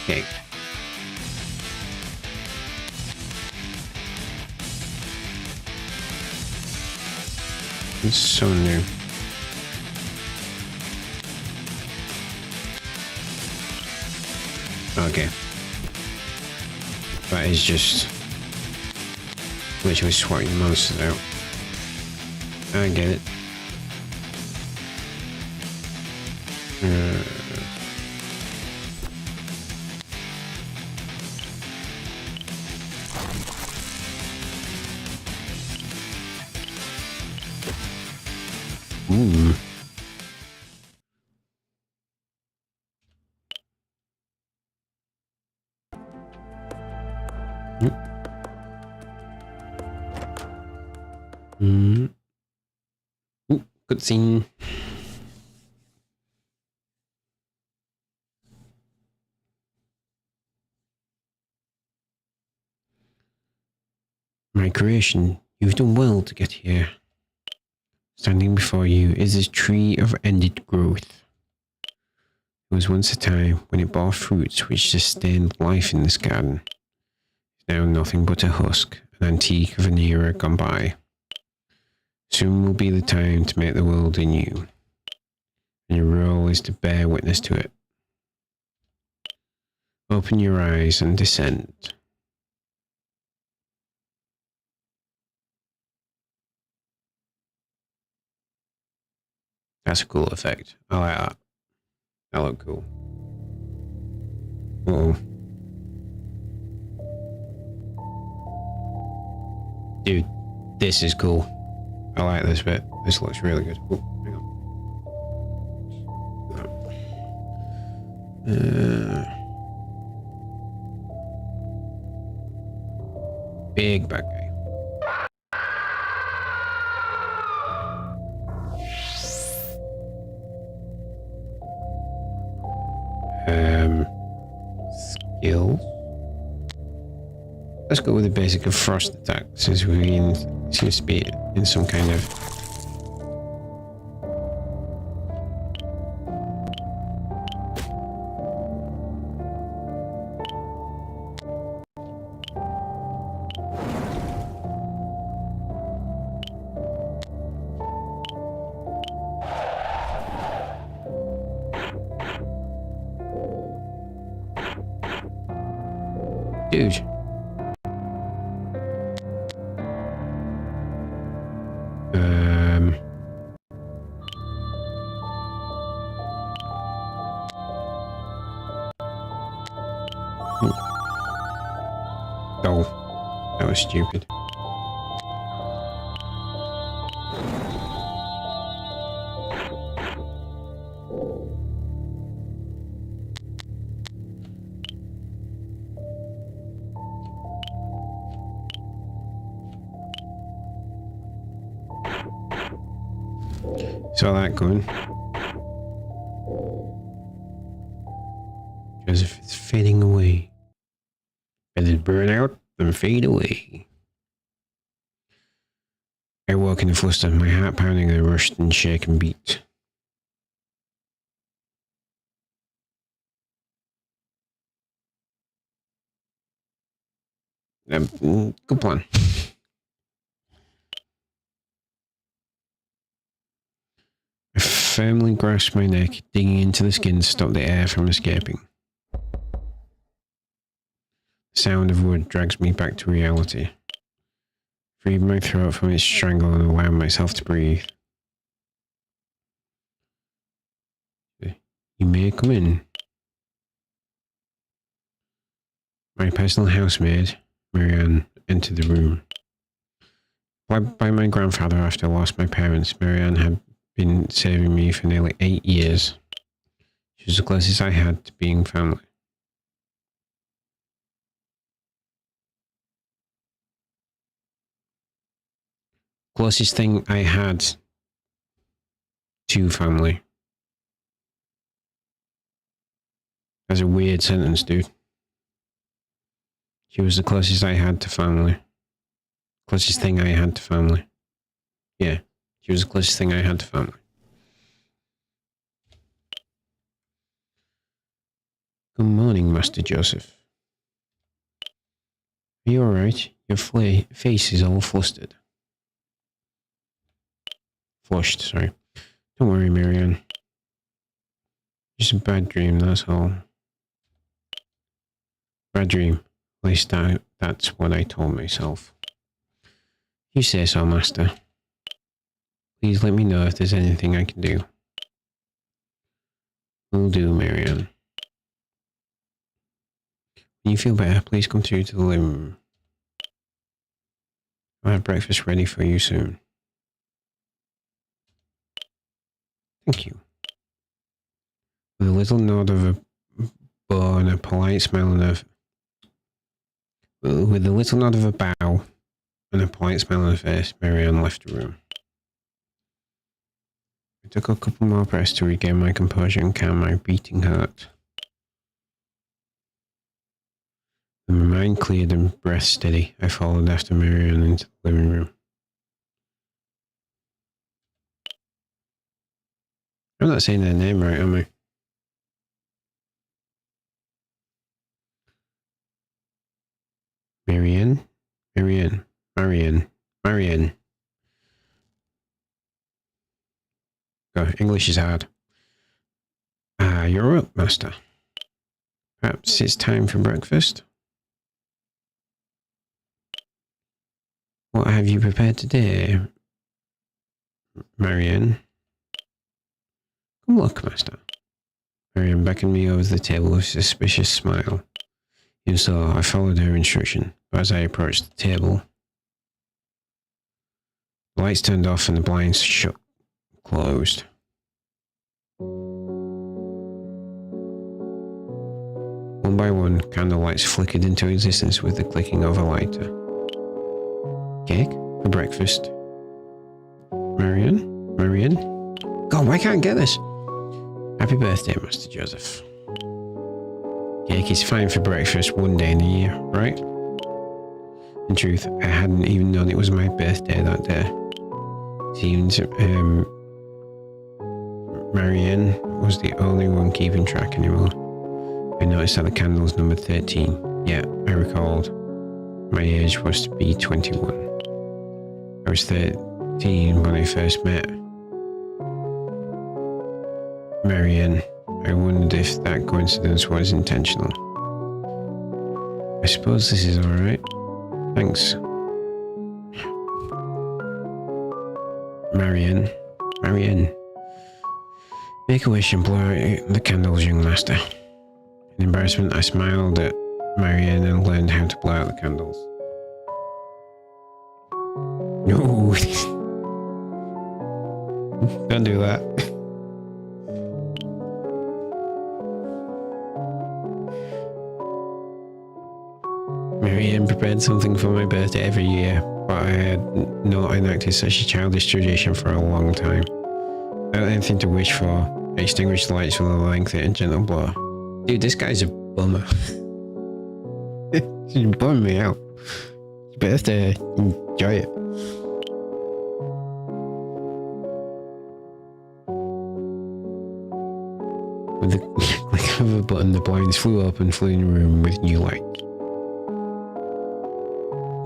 Okay. It's so new. Okay. That is just literally swatting monsters out. I get it. Ooh. Ooh, good scene. My creation, you've done well to get here. Standing before you is this tree of ended growth. There was once a time when it bore fruits which sustained life in this garden. It's now nothing but a husk, an antique of an era gone by. Soon will be the time to make the world anew, and your role is to bear witness to it. Open your eyes and descend. That's a cool effect. I like that. That looked cool. Uh-oh. Dude, this is cool. I like this bit. This looks really good. Oh, hang on. Big bad guy. Skills. Let's go with the basic of frost attack, since we seems to be in some kind of dude. Oh, that was stupid. Saw that going. Joseph is fading away. Better burn out than fade away. I woke in a fluster, my heart pounding a rushed and shaken beat. Good plan. I firmly grasped my neck, digging into the skin to stop the air from escaping. The sound of wood drags me back to reality. Freed my throat from its strangle and allowed myself to breathe. You may come in. My personal housemaid, Marianne, entered the room. By my grandfather after I lost my parents, Marianne had been saving me for nearly 8 years. She was the closest I had to being family. Closest thing I had to family. That's a weird sentence, dude. She was the closest I had to family. Closest thing I had to family. Yeah, she was the closest thing I had to family. Good morning, Master Joseph. Are you alright? Your face is all flustered. Flushed, sorry. Don't worry, Marianne. Just a bad dream, that's all. Bad dream. At least that's what I told myself. You say so, Master. Please let me know if there's anything I can do. Will do, Marianne. When you feel better, please come through to the living room. I'll have breakfast ready for you soon. Thank you. With a little nod of a bow and a polite smile on her With a little nod of a bow and a polite smile on her face, Marianne left the room. I took a couple more breaths to regain my composure and calm my beating heart. When my mind cleared and breath steady, I followed after Marianne into the living room. I'm not saying their name right, am I? Marianne? Marianne. Marianne. Marianne. Oh, English is hard. You're up, Master. Perhaps it's time for breakfast? What have you prepared today, Marianne? Come look, Master. Marianne beckoned me over the table with a suspicious smile. Even so, I followed her instruction, but as I approached the table, the lights turned off and the blinds closed. One by one, candle lights flickered into existence with the clicking of a lighter. Cake for breakfast. Marianne? Marianne? God, why can't I get this? Happy birthday, Master Joseph. Cake is fine for breakfast one day in the year, right? In truth, I hadn't even known it was my birthday that day. Seems Marianne was the only one keeping track anymore. I noticed that the candle was number 13, yet I recalled my age was to be 21. I was 13 when I first met Marianne. I wondered if that coincidence was intentional. I suppose this is alright. Thanks. Marianne. Marianne. Make a wish and blow out the candles, young master. In embarrassment, I smiled at Marianne and learned how to blow out the candles. No. Don't do that. Marianne prepared something for my birthday every year, but I had not enacted such a childish tradition for a long time. Anything to wish for. Extinguish the lights with a lengthy and gentle blow. Dude, this guy's a bummer. He's bumming me out. You better have to enjoy it. With the click of a button, the blinds flew open, filling the room with new light.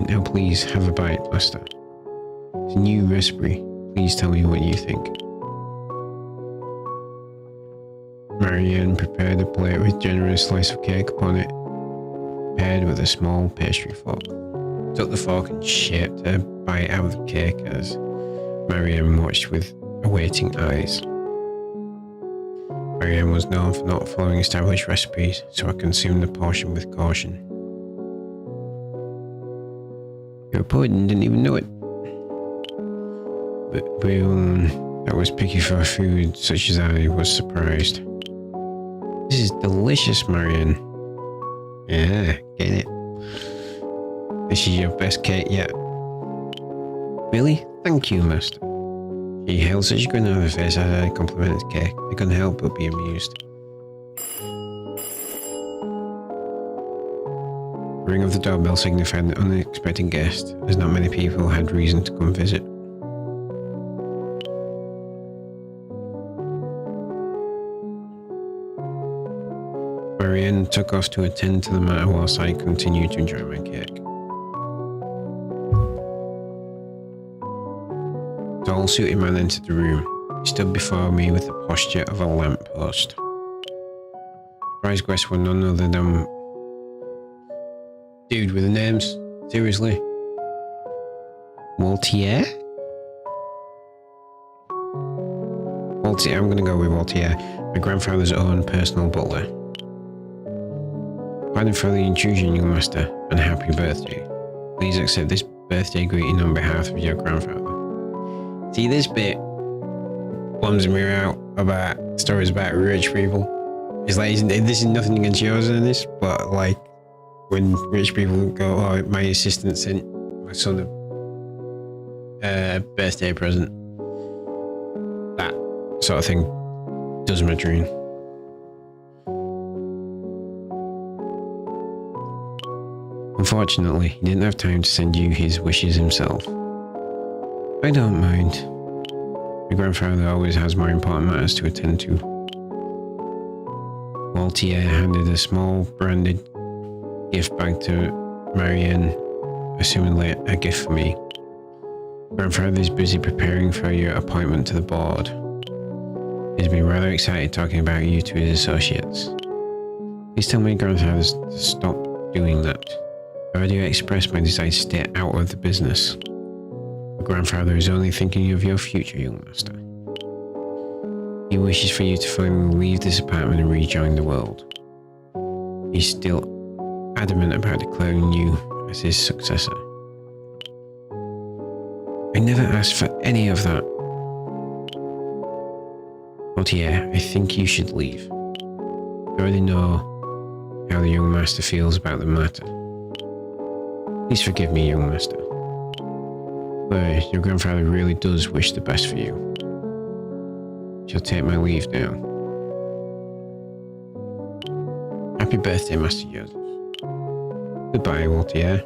Now please have a bite, Master. It's a new recipe. Please tell me what you think. Marianne prepared a plate with generous slice of cake upon it, paired with a small pastry fork. Took the fork and shaped a bite out of the cake as Marianne watched with awaiting eyes. Marianne was known for not following established recipes, so I consumed the portion with caution. You're a poet and didn't even know it. But everyone that was picky for food such as I was surprised. This is delicious, Marianne. Yeah, get it. This is your best cake yet. Really? Thank you, Master. She held such a grin on her face as I complimented the cake. I couldn't help but be amused. The ring of the doorbell signified an unexpected guest, as not many people had reason to come visit. Marianne took off to attend to the matter whilst I continued to enjoy my cake. A tall suited man entered the room. He stood before me with the posture of a lamppost. Surprised guests were none other than... Dude with the names? Seriously? Waltier? Waltier, I'm gonna go with Waltier, my grandfather's own personal butler. Pardon for the intrusion, young master, and happy birthday. Please accept this birthday greeting on behalf of your grandfather. See, this bit bums me out about stories about rich people. It's like, this is nothing against yours in this, but like, when rich people go, oh, my assistant sent my son a birthday present. That sort of thing does my dream. Unfortunately, he didn't have time to send you his wishes himself. I don't mind. My grandfather always has more important matters to attend to. Waltier handed a small branded gift bag to Marianne, assumingly a gift for me. Grandfather is busy preparing for your appointment to the board. He's been rather excited talking about you to his associates. Please tell my grandfather to stop doing that. I already expressed my desire to stay out of the business. My grandfather is only thinking of your future, young master. He wishes for you to finally leave this apartment and rejoin the world. He's still adamant about declaring you as his successor. I never asked for any of that. But yeah, I think you should leave. I already know how the young master feels about the matter. Please forgive me, young master. But your grandfather really does wish the best for you. Shall take my leave now. Happy birthday, Master Joseph. Goodbye, Waltier.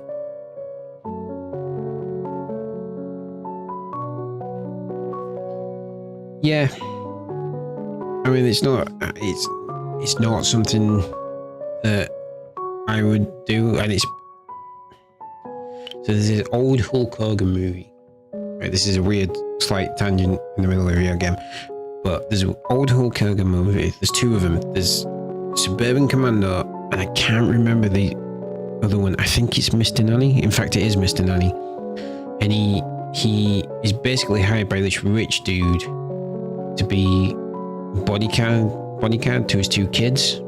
Yeah. I mean, it's not something that I would do, and it's... So there's this old Hulk Hogan movie. Right, this is a weird, slight tangent in the middle of the video game. But there's an old Hulk Hogan movie. There's two of them. There's Suburban Commando, and I can't remember the other one. I think it's Mr. Nanny. In fact, it is Mr. Nanny. And he is basically hired by this rich dude to be bodyguard to his two kids.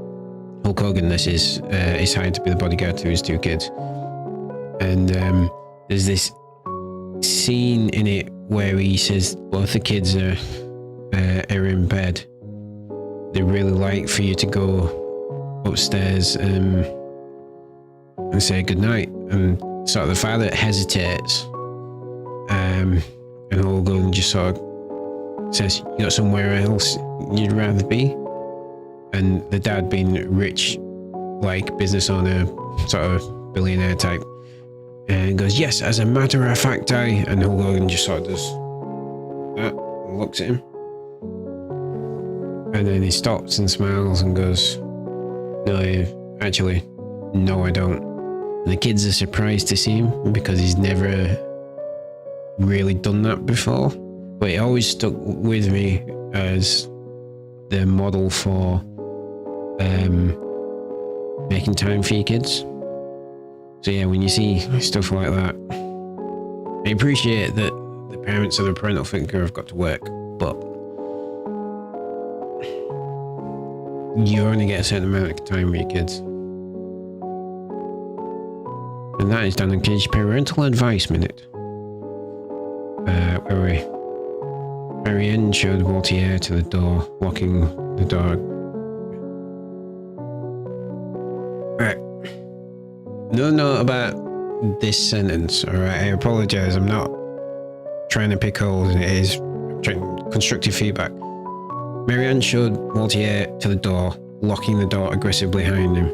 Hulk Hogan, this is hired to be the bodyguard to his two kids. And there's this scene in it where he says both the kids are in bed. They'd really like for you to go upstairs and say goodnight. And sort of the father hesitates, and Hulk Hogan just sort of says, "You got somewhere else you'd rather be?" And the dad, being rich, like business owner, sort of billionaire type, and goes, "Yes, as a matter of fact, I." And Hulk Hogan just sort of does that and looks at him. And then he stops and smiles and goes, "No, actually, no, I don't." And the kids are surprised to see him because he's never really done that before. But it always stuck with me as the model for making time for your kids. So yeah, when you see stuff like that, I appreciate that the parents of the parental figure have got to work, but you only get a certain amount of time with your kids. And that is Danarkage Parental Advice Minute. Where we Marianne showed Waltier to the door, locking the door. Right. No note about this sentence, alright? I apologise, I'm not trying to pick holes in it. It is constructive feedback. Marianne showed Waltier to the door, locking the door aggressively behind him.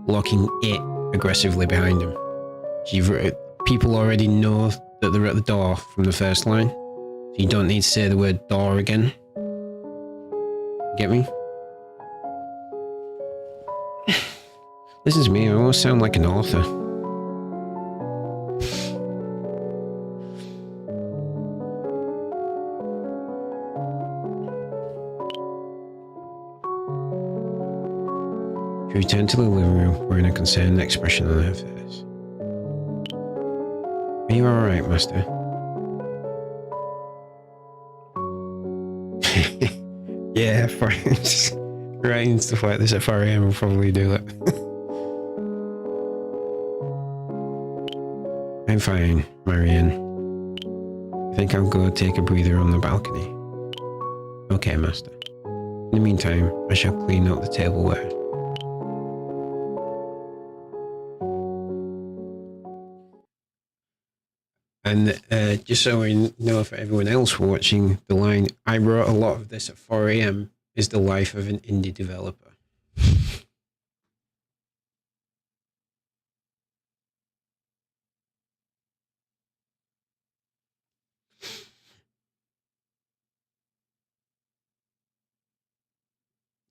Locking it aggressively behind him. People already know that they're at the door from the first line. So you don't need to say the word door again. Get me? Listen to me, I almost sound like an author. She returned to the living room, wearing a concerned expression on her face. Are you alright, Master? Yeah, writing stuff like this at 4 AM will probably do that. I'm fine, Marianne. I think I'll go take a breather on the balcony. Okay, Master. In the meantime, I shall clean up the tableware. And just so we know for everyone else watching, the line, "I wrote a lot of this at 4 AM, is the life of an indie developer.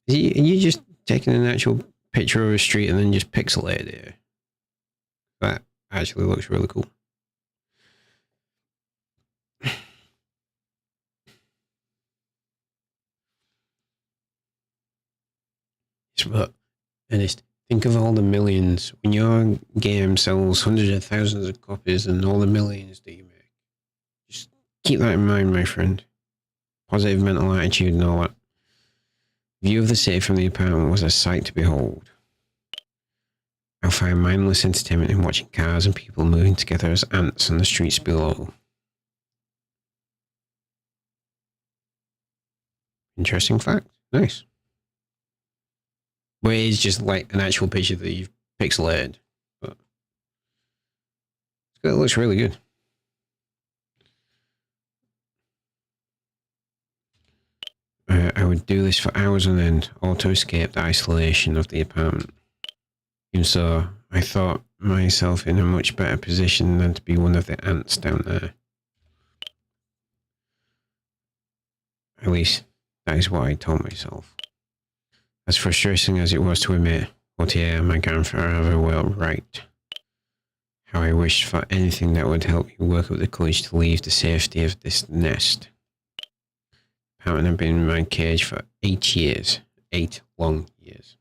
Are you just taking an actual picture of a street and then just pixelated it? That actually looks really cool. But, Ernest, think of all the millions. When your game sells hundreds of thousands of copies and all the millions that you make. Just keep that in mind, my friend. Positive mental attitude and all that. View of the city from the apartment was a sight to behold. I'll find mindless entertainment in watching cars and people moving together as ants on the streets below. Interesting fact. Nice. But it is just like an actual picture that you've pixelated. But it looks really good. I would do this for hours on end, all to escape the isolation of the apartment. Even so, I thought myself in a much better position than to be one of the ants down there. At least, that is what I told myself. As frustrating as it was to admit, Waltier and my grandfather were right. How I wished for anything that would help me work up the courage to leave the safety of this nest. Apartment had been in my cage for 8 years. 8 long years.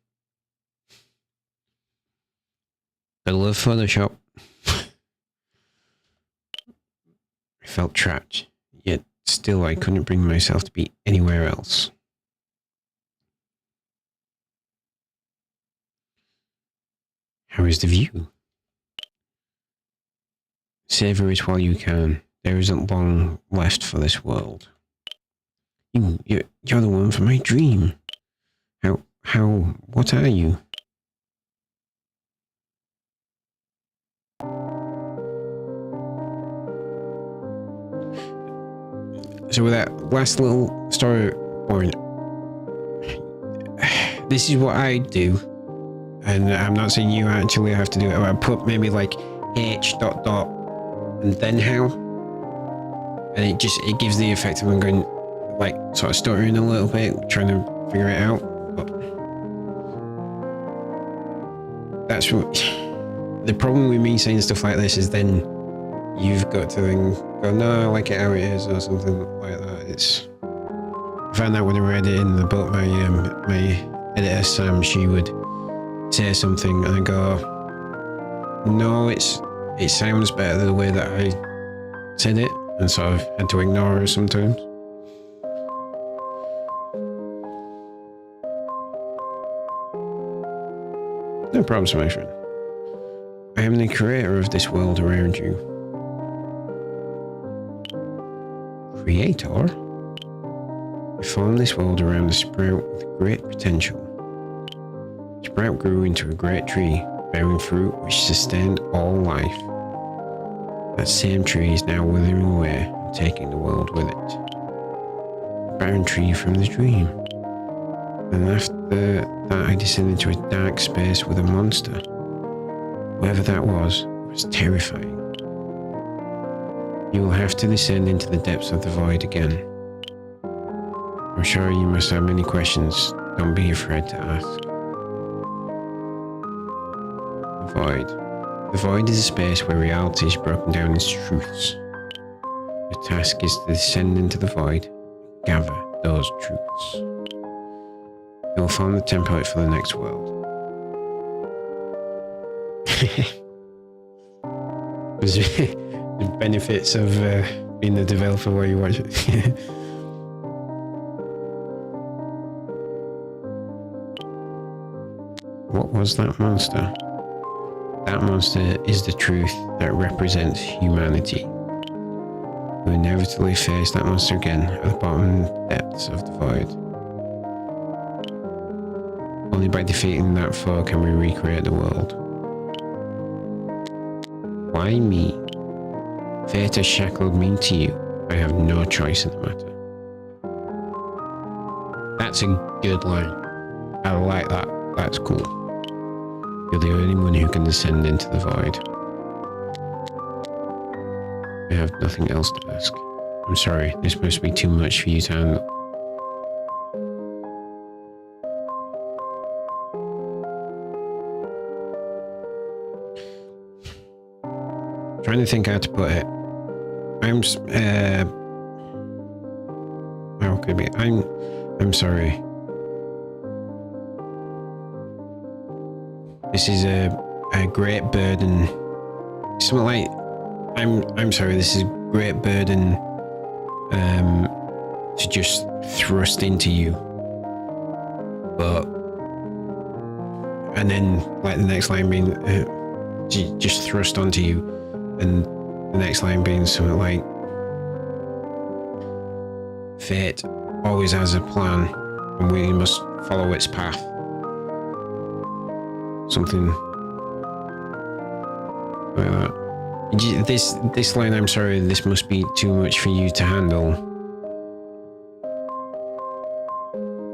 I love Photoshop. I felt trapped, yet still I couldn't bring myself to be anywhere else. How is the view? Savor it while you can. There isn't long left for this world. You're the one for my dream. What are you? So with that last little story point, this is what I do, and I'm not saying you actually have to do it. I put maybe like H ... and then how, and it gives the effect of I'm going like sort of stuttering a little bit, trying to figure it out. But that's what the problem with me saying stuff like this is. Then you've got to then go, no, I like it how it is, or something like that. I found that when I read it in the book, my editor Sam, she would say something and I go, no, it sounds better the way that I said it, and so I've had to ignore her sometimes. No problem, my friend. I am the creator of this world around you. Creator? I formed this world around a sprout with great potential. The sprout grew into a great tree, bearing fruit which sustained all life. That same tree is now withering away and taking the world with it. The barren tree from the dream. And after that I descended into a dark space with a monster. Whoever that was terrifying. You will have to descend into the depths of the void again. I'm sure you must have many questions. Don't be afraid to ask. The void. The void is a space where reality is broken down into truths. Your task is to descend into the void and gather those truths. It will form the template for the next world. The benefits of being the developer while you watch it. What was that monster? That monster is the truth that represents humanity. You inevitably face that monster again at the bottom depths of the void. Only by defeating that foe can we recreate the world. Why me? Fate has shackled me to you. I have no choice in the matter. That's a good line. I like that. That's cool. You're the only one who can descend into the void. I have nothing else to ask. I'm sorry, this must be too much for you to handle. Trying to think how to put it. How could it be? I'm sorry. This is a great burden. Something like I'm sorry. This is a great burden to just thrust into you. But and then like the next line being just thrust onto you, and the next line being something like fate always has a plan and we must follow its path. Something like that. This line, I'm sorry, this must be too much for you to handle.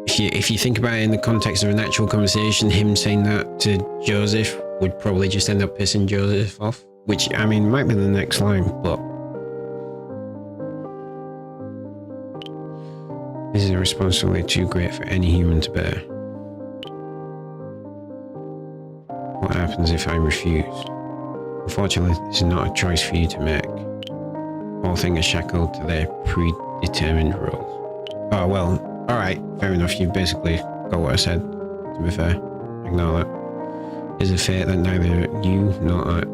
If you think about it in the context of an actual conversation, him saying that to Joseph would probably just end up pissing Joseph off. Which, I mean, might be the next line, but this is a responsibility too great for any human to bear. What happens if I refuse? Unfortunately, this is not a choice for you to make. All things are shackled to their predetermined rules. Oh, well, alright, fair enough. You basically got what I said, to be fair. Ignore that. Is a fate that neither you nor I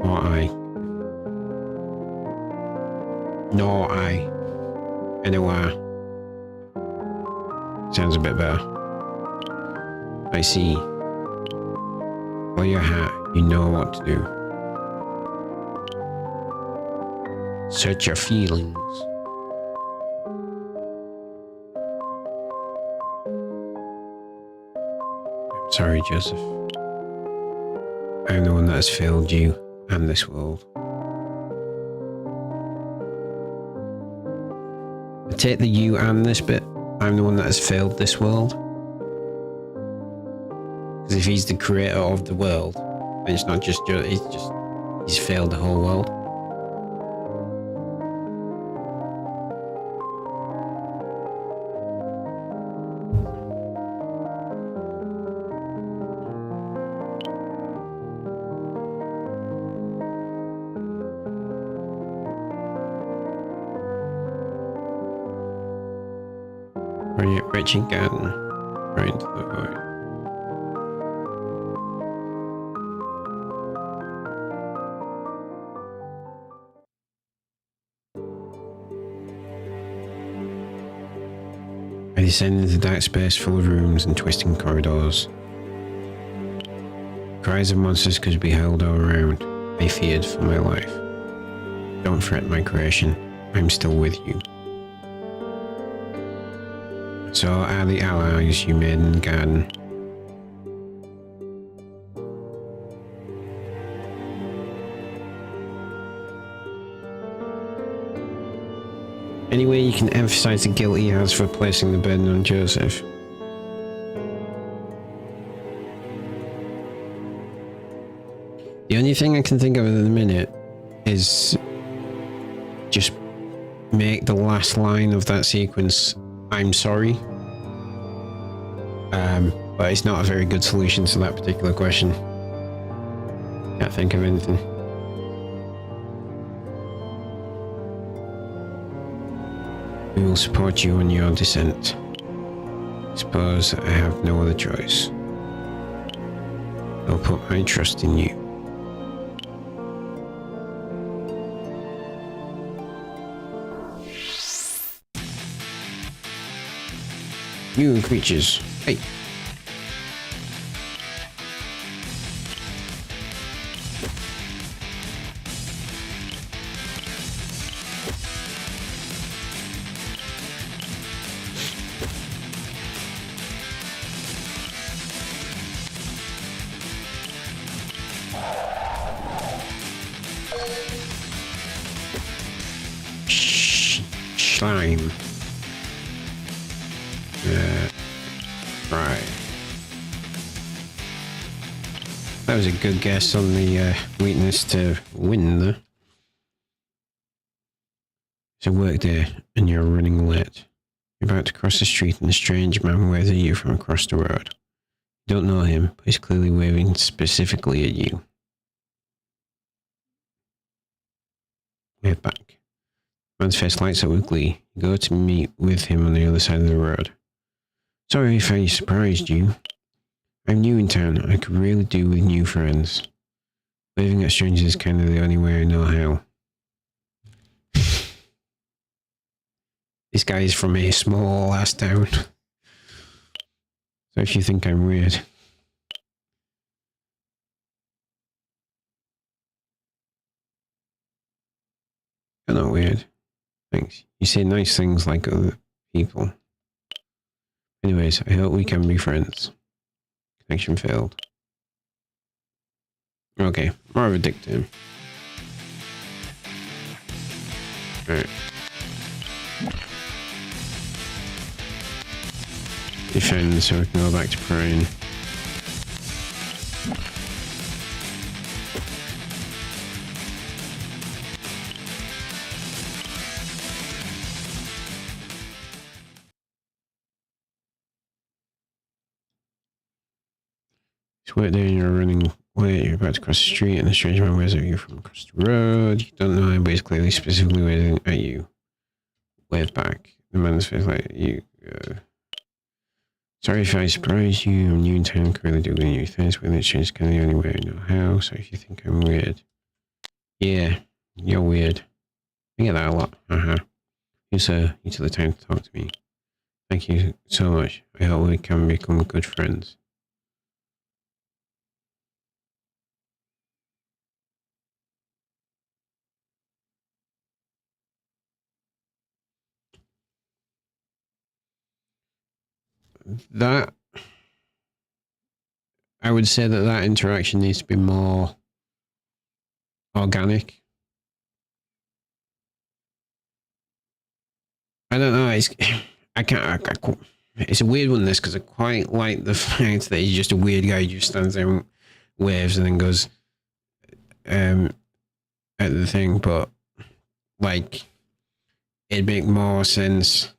NOR sounds a bit better. I see. Wear your hat, you know what to do. Search your feelings. I'm sorry, Joseph. I'm the one that has failed you and this world. I take the you and this bit. I'm the one that has failed this world. Because if he's the creator of the world, then it's not just he's failed the whole world. Reaching garden, right into the void. I descend into dark space full of rooms and twisting corridors. Cries of monsters could be held all around. I feared for my life. Don't fret, my creation. I'm still with you. So are the allies you made in the garden. Any way you can emphasize the guilt he has for placing the burden on Joseph? The only thing I can think of in a minute is just make the last line of that sequence, I'm sorry. But it's not a very good solution to that particular question. Can't think of anything. We will support you on your descent. Suppose I have no other choice. I'll put my trust in you. You creatures, hey! Slime. Right. That was a good guess on the weakness to wind there. It's a work day and you're running late. You're about to cross the street and a strange man waves at you from across the road. You don't know him, but he's clearly waving specifically at you. Wave back. Man's face lights up with glee. You go to meet with him on the other side of the road. Sorry if I surprised you. I'm new in town. I could really do with new friends. Waving at strangers is kind of the only way I know how. This guy is from a small ass town. So if you think I'm weird. You're not weird. Thanks. You say nice things like other people. Anyways, I hope we can be friends. Connection failed. Okay, more of a dick to him. Alright. Defend so we can go back to praying. Wait there, you're running late, you're about to cross the street and a strange man waves at you from across the road. You don't know him, but he's clearly specifically waving at you. Wave back. The man's face like you. Sorry if I surprised you. I'm new in town, can really do with new things. When it changes kind of the only way I know how, so if you think I'm weird. Yeah, you're weird. I get that a lot. You sir, you took the time to talk to me. Thank you so much. I hope we can become good friends. That, I would say that interaction needs to be more organic. I don't know, it's, I can't. It's a weird one, this, because I quite like the fact that he's just a weird guy who just stands there and waves and then goes at the thing. But like, it'd make more sense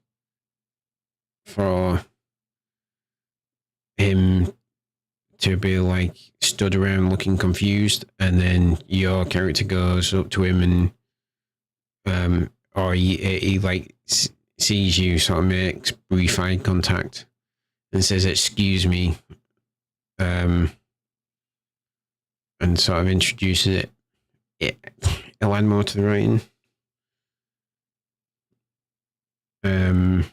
for him to be like stood around looking confused, and then your character goes up to him and or he like sees you, sort of makes brief eye contact and says excuse me, and sort of introduces it'll add more to the writing. You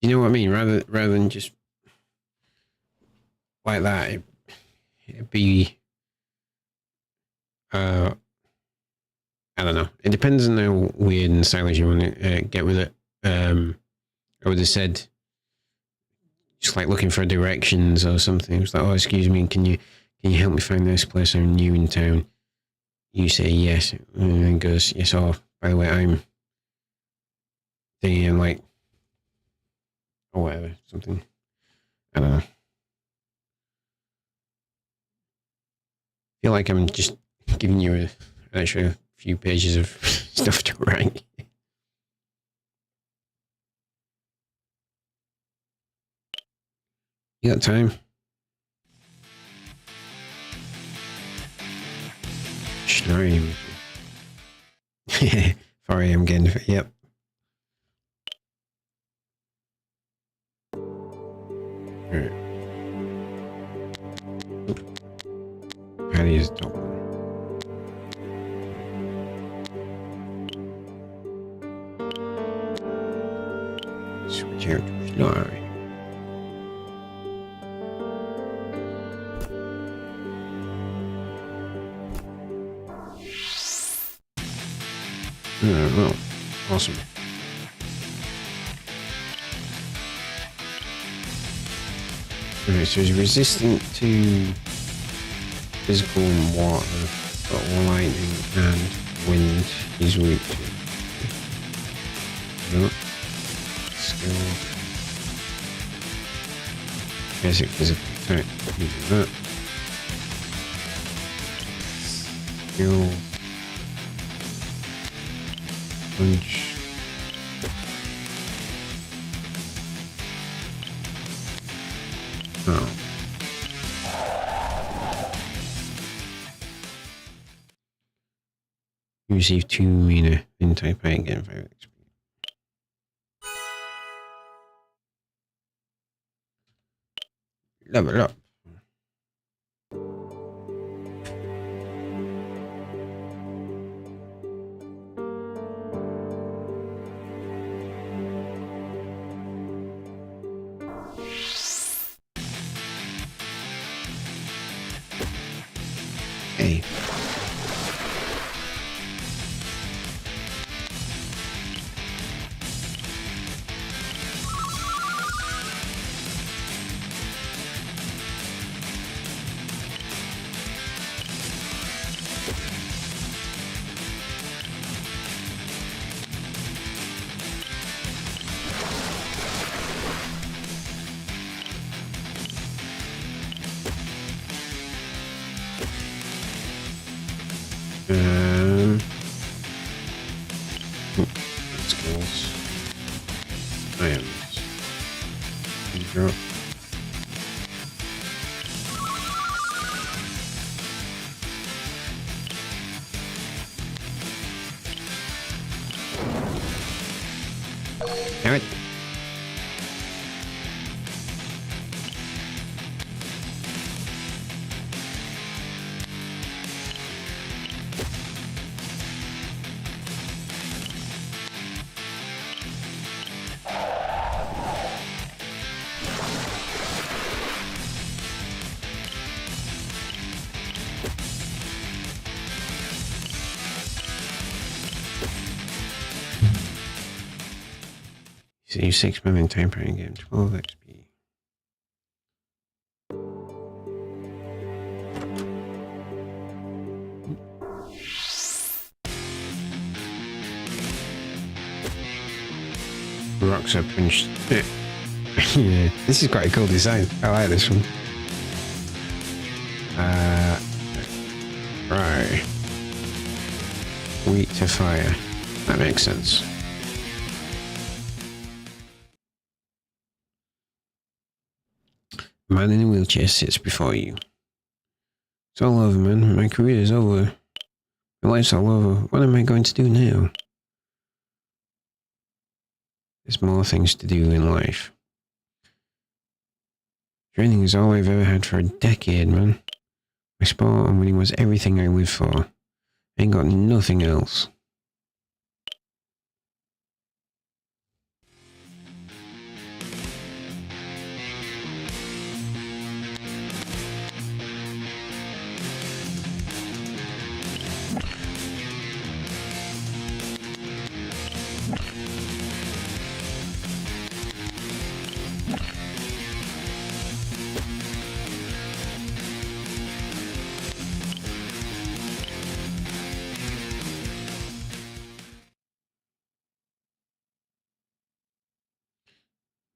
know what I mean? Rather than just like that, it'd be I don't know. It depends on how weird and stylish you want to get with it. I would have said just like looking for directions or something. It was like, oh, excuse me, can you help me find this place? I'm new in town. You say yes, and then goes, yes. Oh, by the way, I'm thinking like, or whatever, something. I don't know. I feel like I'm just giving you an extra few pages of stuff to write. You got time? Snoring. 4 a.m. again. Yep. Alright. Patty is top one. Switch out to fly. Well, awesome. Okay, so he's resistant to physical and water, but lightning and wind he's weak to. No. Skill. Basic physical attack. You do that. Skill. Punch. Oh. You receive 2 mana in type I again 5 XP. Level up. Hey. Skills. Items. Drop. Damn it. Save 6 million time per game, 12 XP. rocks up and yeah, this is quite a cool design. I like this one. Right. Wheat to fire. That makes sense. A man in a wheelchair sits before you. It's all over, man. My career is over. My life's all over. What am I going to do now? There's more things to do in life. Training is all I've ever had for a decade, man. My sport and winning was everything I lived for. I ain't got nothing else.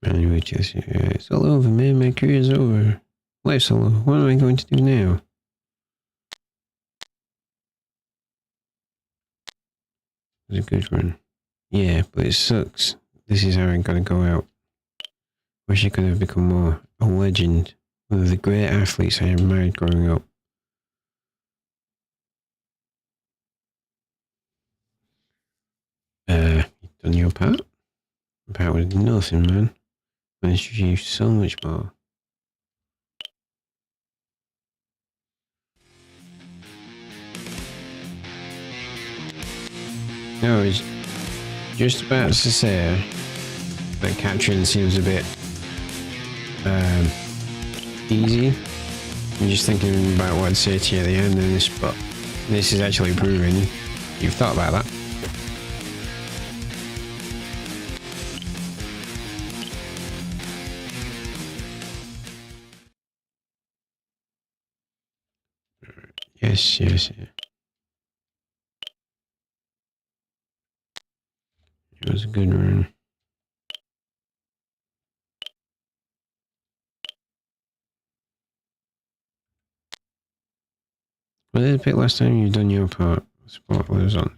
Anyway, just, it's all over, man. My career's over. Life's all over. What am I going to do now? It was a good run. Yeah, but it sucks. This is how I'm gonna go out. Wish I could have become more a legend. One of the great athletes I admired growing up. You've done your part? My part was nothing, man. I achieved so much more. No, it's just about to say that capturing seems a bit easy. I'm just thinking about what I'd say to you at the end of this, but this is actually proving you've thought about that. Yes. It was a good run. Was it a bit last time you've done your part? Sport lives on.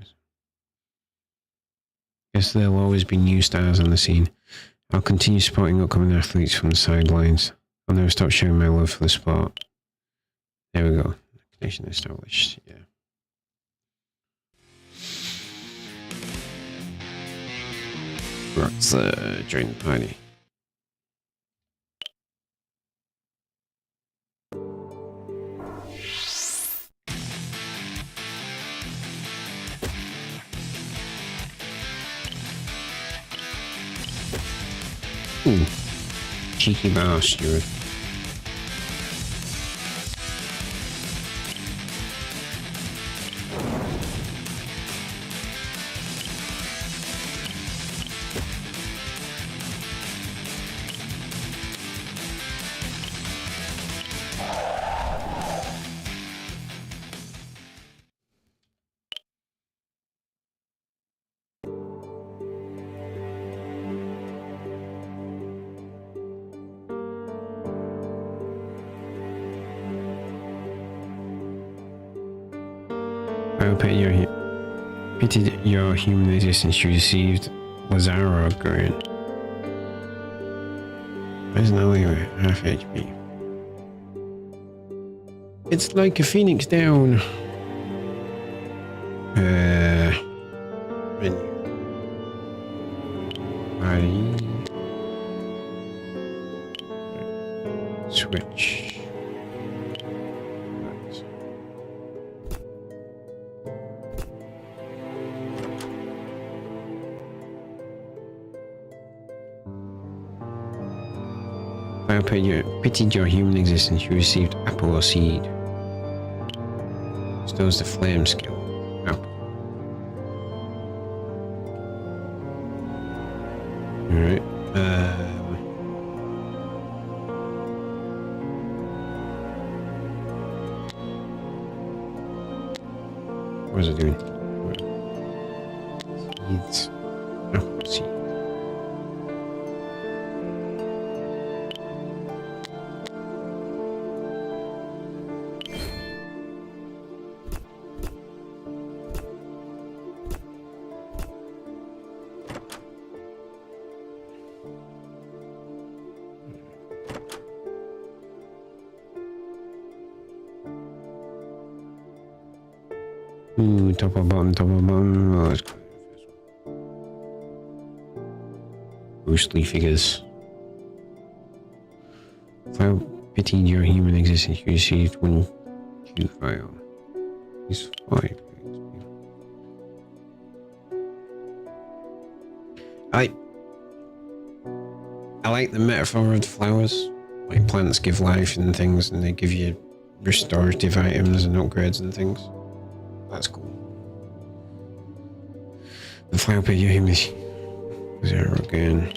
Guess there'll always be new stars on the scene. I'll continue supporting upcoming athletes from the sidelines. I'll never stop showing my love for the sport. There we go. Connection established. Yeah. Let's join the party. Ooh. Cheeky bastard. I pitied your human existence. You received Lazaro Green. There's no way half HP. It's like a phoenix down. Menu. Body. Switch. I pitied your human existence. You received apple or seed. Stores the flame skill. Apple. Alright. What was I doing? Seeds. Apple seed. Ooh, top of bottom, top of bottom. Oh, let's go. Ghostly figures. Without pitying your human existence, you received one Q file. These 5. I like the metaphor of the flowers. Like plants give life and things, and they give you restorative items and upgrades and things. That's cool. The flower pit your human zero again.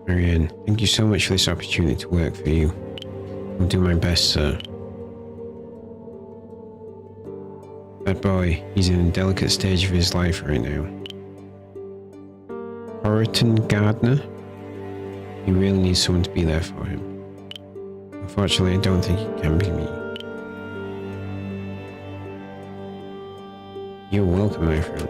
Marianne, thank you so much for this opportunity to work for you. I'll do my best, sir. That boy, he's in a delicate stage of his life right now. Horaton Gardner? He really needs someone to be there for him. Unfortunately, I don't think it can be me. You're welcome, my friend.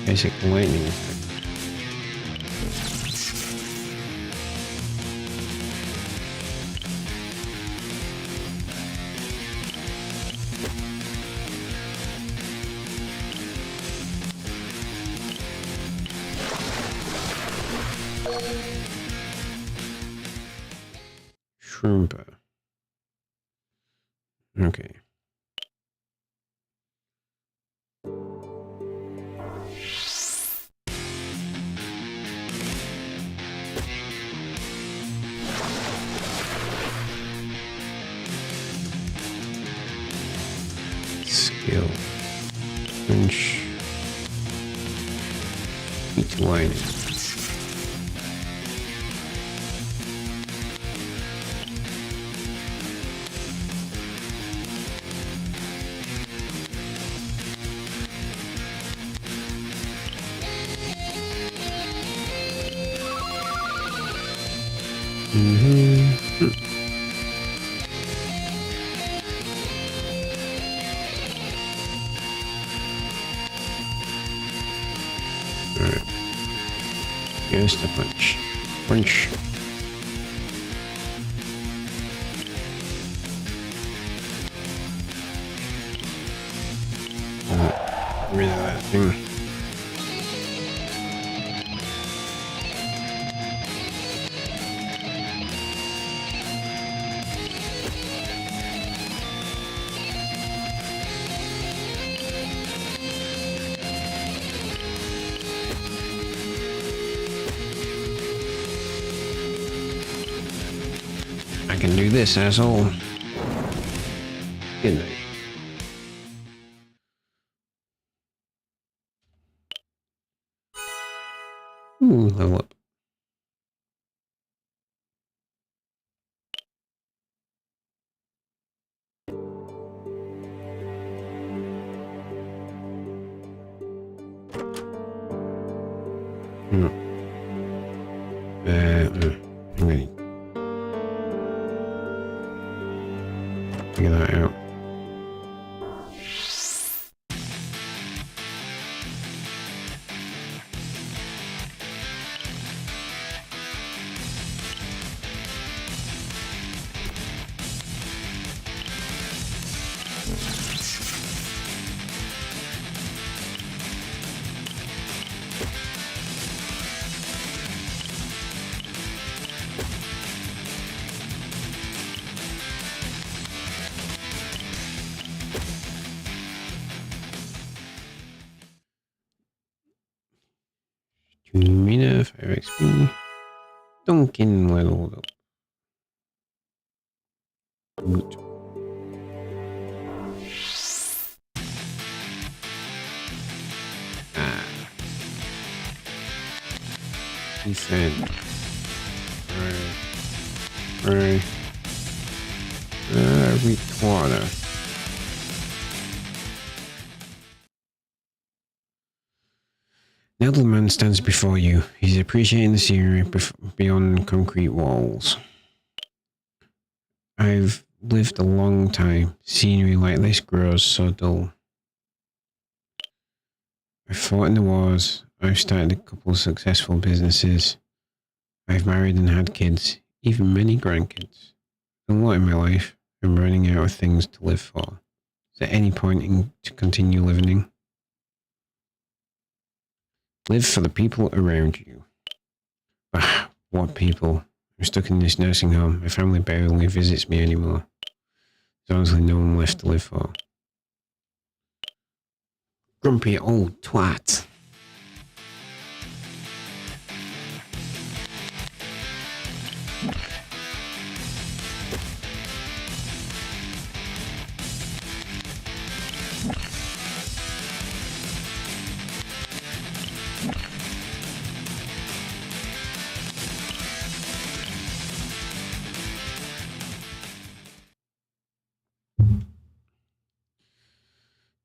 Basic lightning effect. Shroomper. Okay. Skill. Punch. Eat lightning. Alright. Here's the punch. Punch. Rid of that thing. I can do this, asshole. Good night. Ooh, level up. I'm gonna figure that out. Mina, 5 XP. Duncan leveled up. Good. He said, recorder. elderly man stands before you. He's appreciating the scenery beyond concrete walls. I've lived a long time. Scenery like this grows so dull. I've fought in the wars. I've started a couple of successful businesses. I've married and had kids, even many grandkids. A lot in my life. I'm running out of things to live for. Is there any point in to continue living? Live for the people around you. Ah, what people? I'm stuck in this nursing home. My family barely visits me anymore. There's honestly no one left to live for. Grumpy old twat.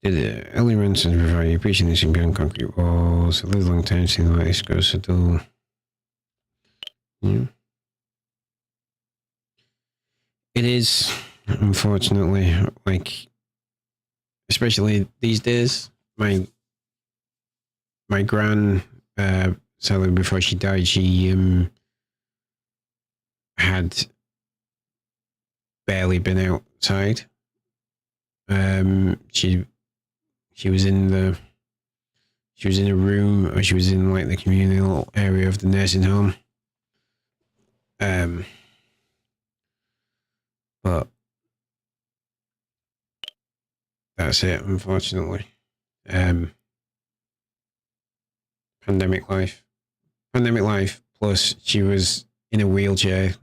Did early runs and provide you appreciate this beyond concrete walls. I lived a long time seeing like this goes so dull. Yeah. It is, unfortunately, like, especially these days. My gran, sadly, before she died, she had barely been outside. She was in a room, or she was in like the communal area of the nursing home. But that's it, unfortunately. Pandemic life. Plus, she was in a wheelchair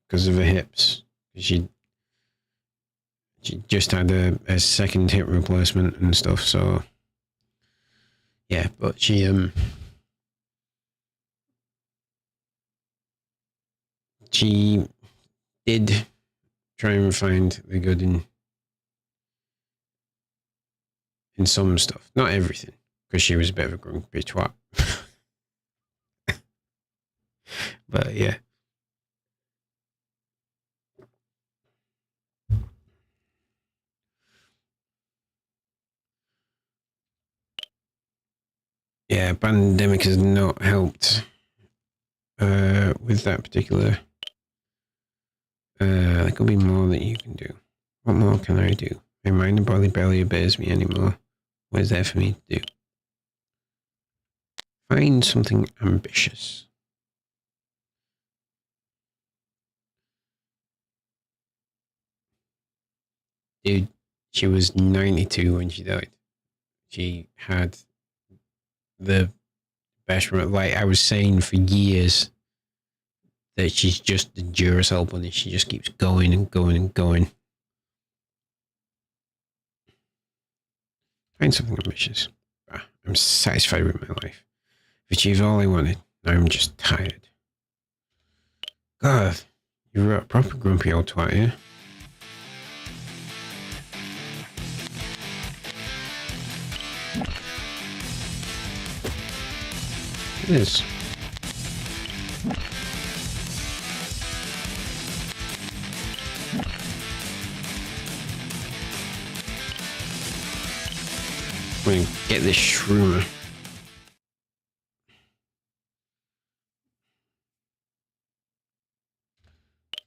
because of her hips. She just had a second hip replacement and stuff. So yeah, but she did try and find the good in some stuff, not everything, because she was a bit of a grumpy twat. But yeah. Yeah, pandemic has not helped with that particular. There could be more that you can do. What more can I do? My mind and body barely obeys me anymore. What is there for me to do? Find something ambitious. Dude, she was 92 when she died. She had the best, like I was saying for years, that she's just the Duracell bunny. She just keeps going and going and going. Find something ambitious. I'm satisfied with my life. I've achieved all I wanted. Now I'm just tired. God, you're a proper grumpy old twat, yeah? It is. I'm gonna get this shroomer.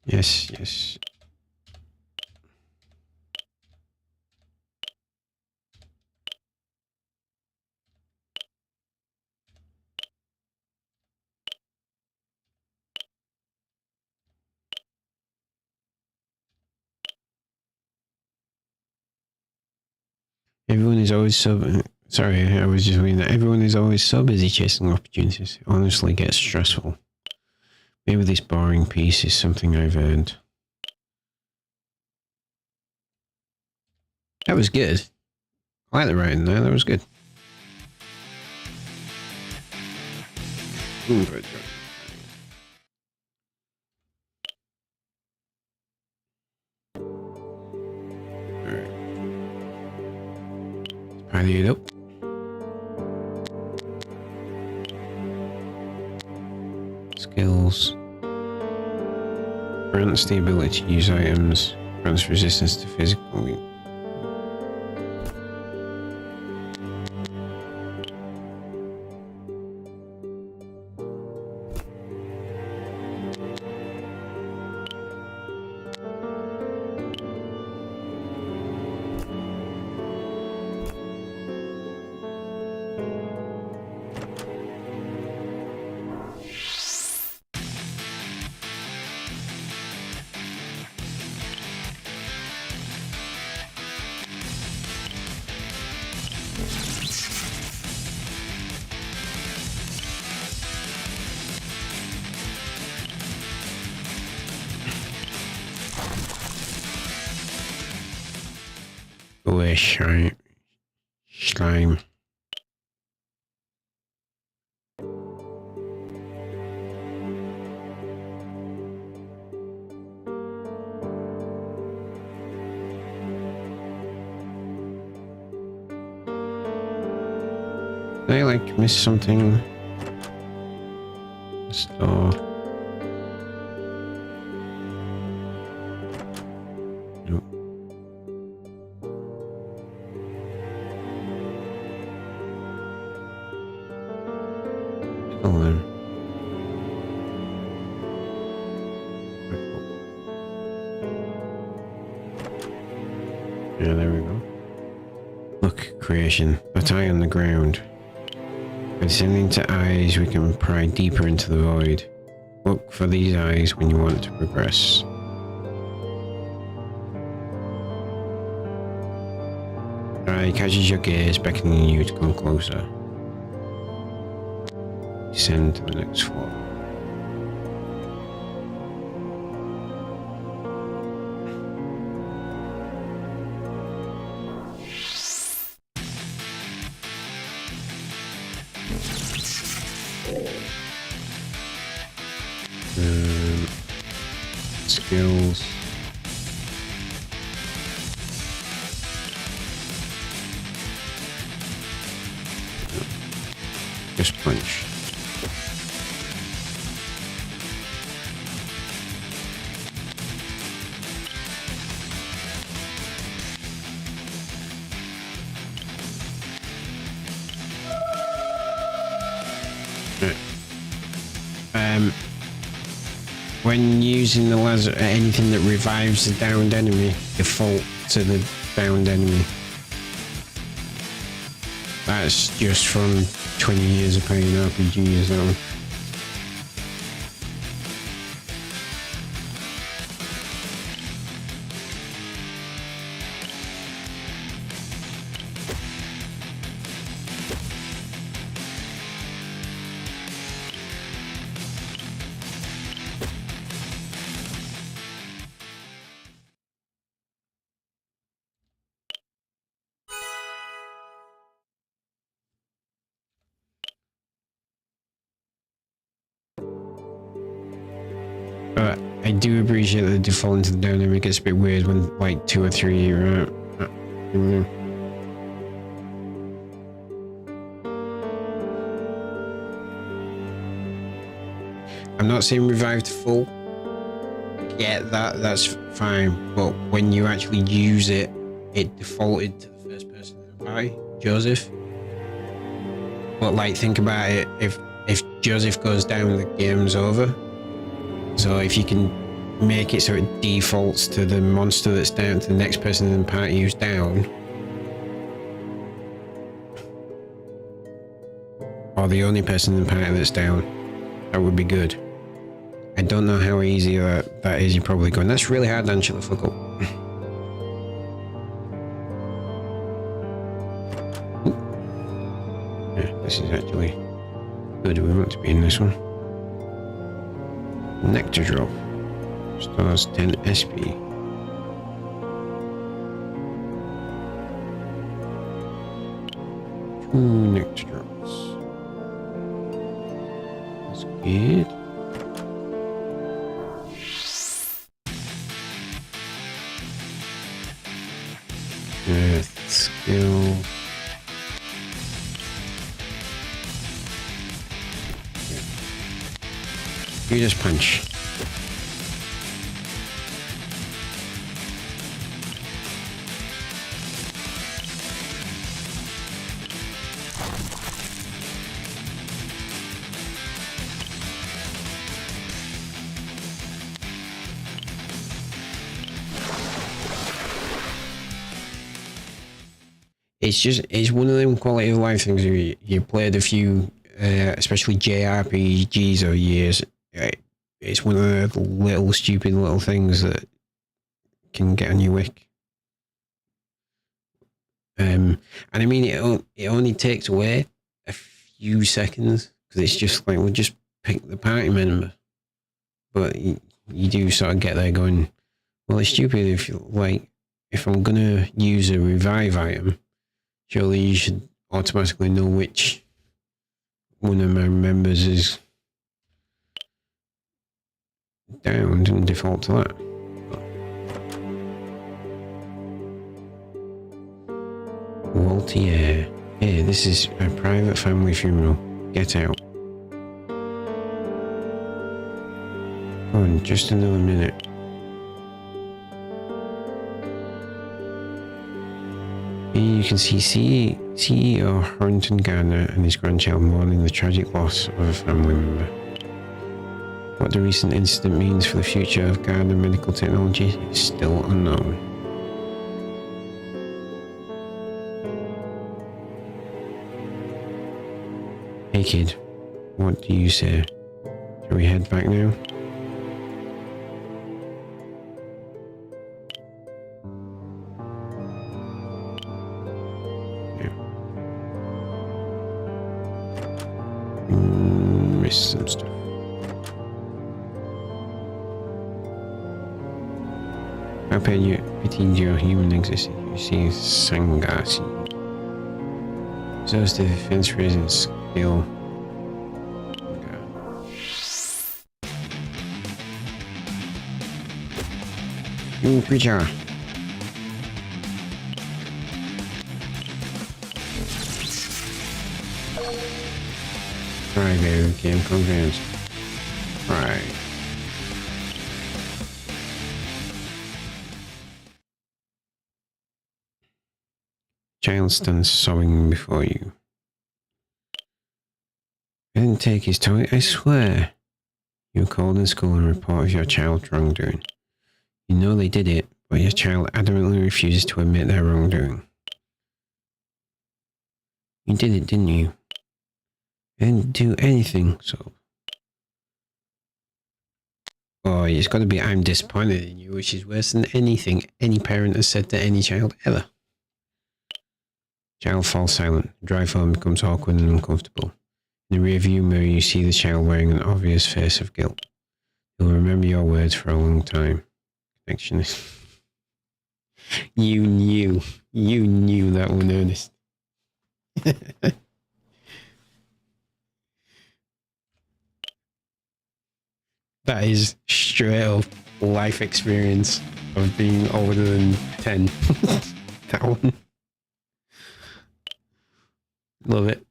Yes. Everyone is always so... Sorry, I was just reading that. Everyone is always so busy chasing opportunities. It honestly gets stressful. Maybe this boring piece is something I've earned. That was good. I like the writing there. That was good. Alright. Tidy it up. skills. Grants the ability to use items. Grants resistance to physical weakness. Away slime. Did I like miss something? Store. Nope. Oh, yeah, there we go. Look, creation. That eye on the ground. By descending to eyes, we can pry deeper into the void. Look for these eyes when you want to progress. Eye catches your gaze, beckoning you to come closer. Descend to the next floor. Skills. Just punch. When using the laser, anything that revives the downed enemy, default to the downed enemy. That's just from 20 years of playing RPGs, that one. But I do appreciate the default into the down enemy. It gets a bit weird when like 2 or 3 are out. I'm not saying revive to full. Yeah, that's fine. But when you actually use it, it defaulted to the first person in the party, Joseph. But like, think about it. If Joseph goes down, the game's over. So if you can make it so it defaults to the monster that's down, to the next person in the party who's down, or the only person in the party that's down, that would be good. I don't know how easy that is. You're probably going, that's really hard, Angela, fuck up. Yeah, this is actually good. We want to be in this one. Nectar drop. Stars 10 SP. Two nectar drops. That's good. Earth skill. You just punch. It's one of them quality of life things. You played a few, especially JRPGs over years. It's one of the little stupid little things that can get on your wick. And I mean, it only takes away a few seconds because it's just like, we'll just pick the party member. But you do sort of get there going, well, it's stupid if I'm gonna use a revive item, surely you should automatically know which one of my members is downed and default to that. Waltier. Hey, this is a private family funeral. Get out. Come on, just another minute. Here you can see CEO Harrington Gardner and his grandchild mourning the tragic loss of a family member. What the recent incident means for the future of Gardner medical technology is still unknown. Hey kid, what do you say? Shall we head back now? Missed some stuff. How pitied your human existence. You see Sangasi. So is the defense raising skill. You creature. Right, baby, game convinced. Right. Child stands sobbing before you. I didn't take his toy, I swear. You were called in school and reported your child's wrongdoing. You know they did it, but your child adamantly refuses to admit their wrongdoing. You did it, didn't you? I didn't do anything, so... Oh, it's got to be I'm disappointed in you, which is worse than anything any parent has said to any child ever. Child falls silent. The drive home becomes awkward and uncomfortable. In the rearview mirror, you see the child wearing an obvious face of guilt. He'll remember your words for a long time. Connection is... You knew that one, Ernest. That is straight up life experience of being older than 10. That one. Love it.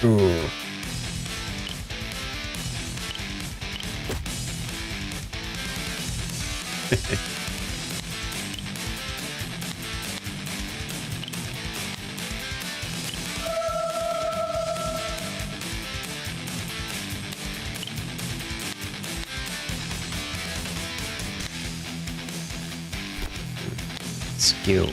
Ooh. Skill.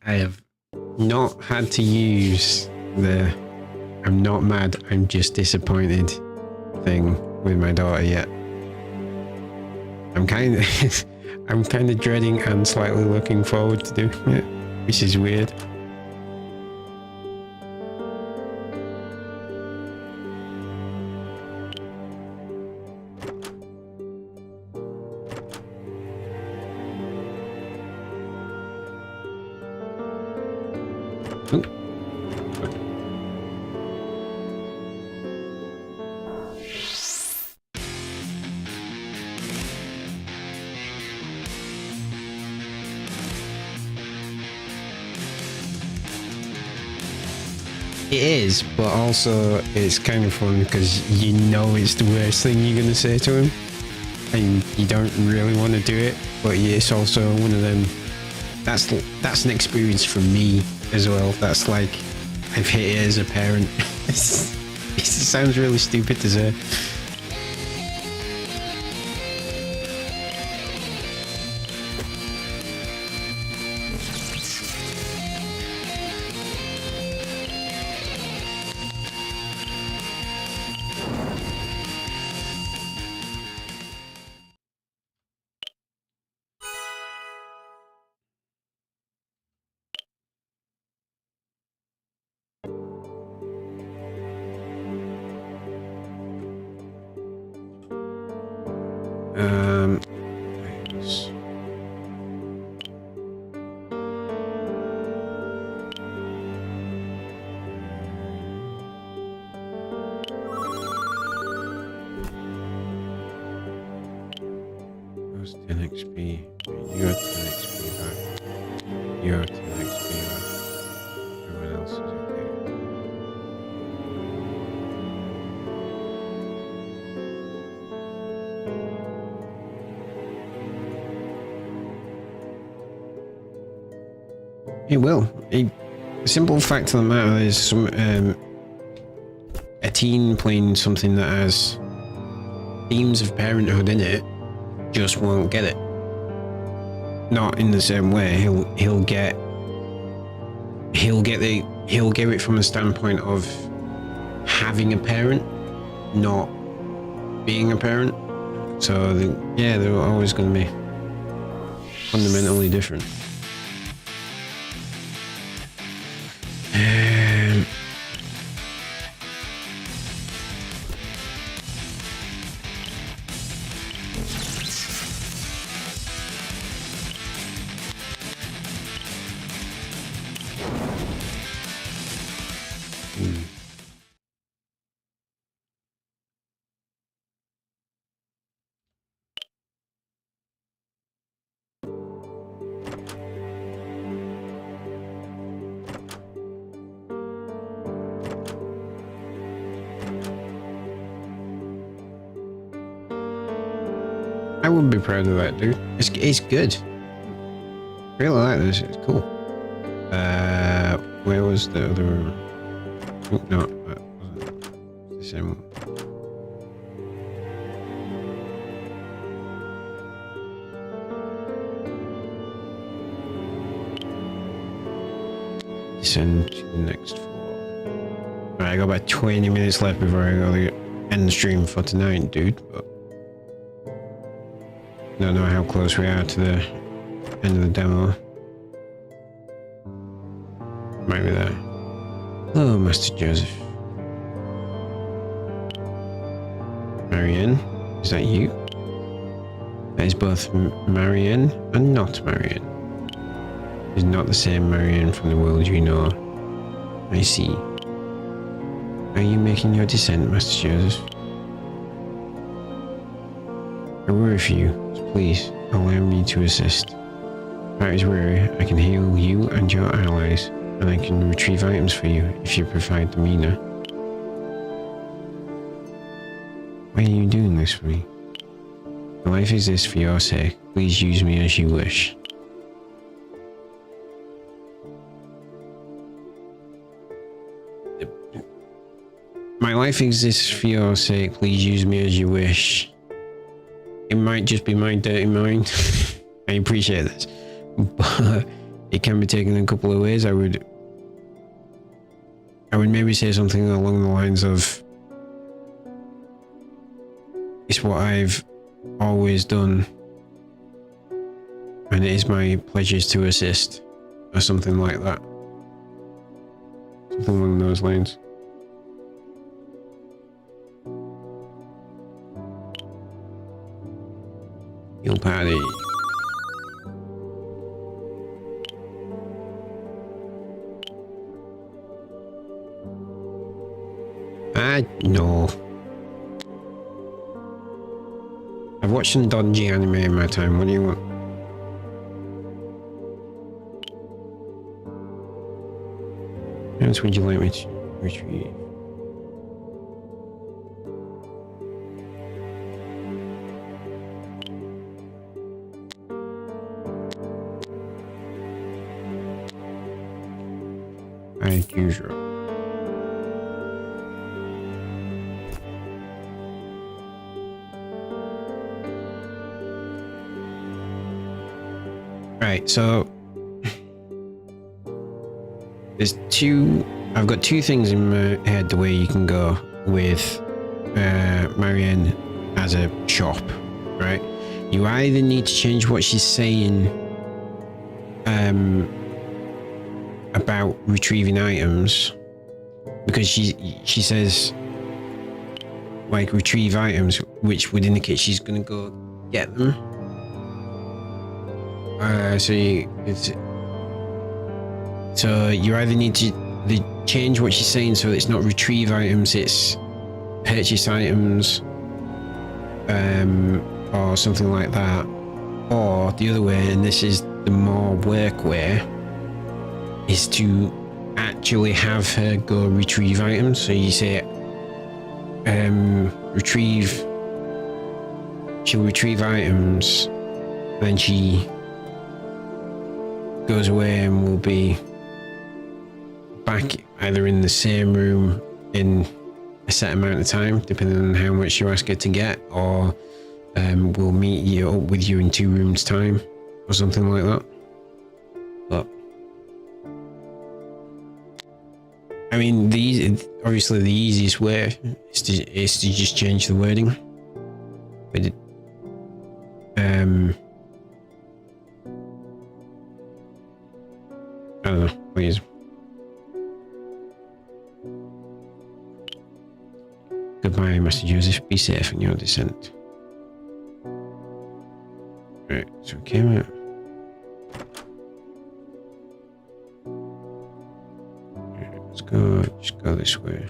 I have not had to use the I'm not mad, I'm just disappointed thing with my daughter yet. I'm kind of dreading and slightly looking forward to doing it, which is weird. Ooh. It is, but also it's kind of fun because you know it's the worst thing you're going to say to him, and you don't really want to do it, but it's also one of them. That's an experience for me as well. That's like I've hit it as a parent. It sounds really stupid to say. That's 10 XP. You have 10 XP back. You have 10 XP back. Everyone else is okay. It will. The simple fact of the matter is a teen playing something that has themes of parenthood in it just won't get it. Not in the same way. He'll get it from a standpoint of having a parent, not being a parent. So they're always going to be fundamentally different. I would be proud of that, dude. It's good. I really like this. It's cool. Where was the other room? Oh, no, that wasn't the same one. Descend to the next floor. Right, I got about 20 minutes left before I gotta end the stream for tonight, dude. But I don't know how close we are to the end of the demo. Might be there. Hello, Master Joseph. Marianne, is that you? That is both Marianne and not Marianne. Is not the same Marianne from the world you know. I see. Are you making your descent, Master Joseph? I worry for you, so please allow me to assist. That is where I can heal you and your allies, and I can retrieve items for you if you provide the mina. Why are you doing this for me? My life exists for your sake. Please use me as you wish. My life exists for your sake. Please use me as you wish. It might just be my dirty mind. I appreciate this, but it can be taken in a couple of ways. I would maybe say something along the lines of, it's what I've always done, and it is my pleasures to assist, or something like that. Something along those lines. You'll party. No. I've watched some dodgy anime in my time. What do you want? How else would you like me to retrieve? As usual. Right, so I've got two things in my head the way you can go with Marianne as a shop, right? You either need to change what she's saying about retrieving items, because she says like retrieve items, which would indicate she's gonna go get them. So you either need to change what she's saying so it's not retrieve items, it's purchase items, or something like that, or the other way, and this is the more work way, is to actually have her go retrieve items. So you say she'll retrieve items, then she goes away and will be back either in the same room in a set amount of time, depending on how much you ask her to get, or we'll meet you up with you in 2 rooms time, or something like that. But I mean, obviously the easiest way is to just change the wording. But I don't know. Please. Goodbye, Master Joseph. Be safe in your descent. Right, so we came out. Right, let's go. Just go this way.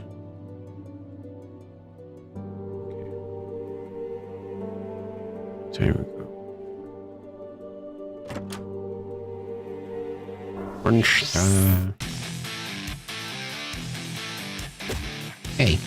Okay. There we go. One star. Hey.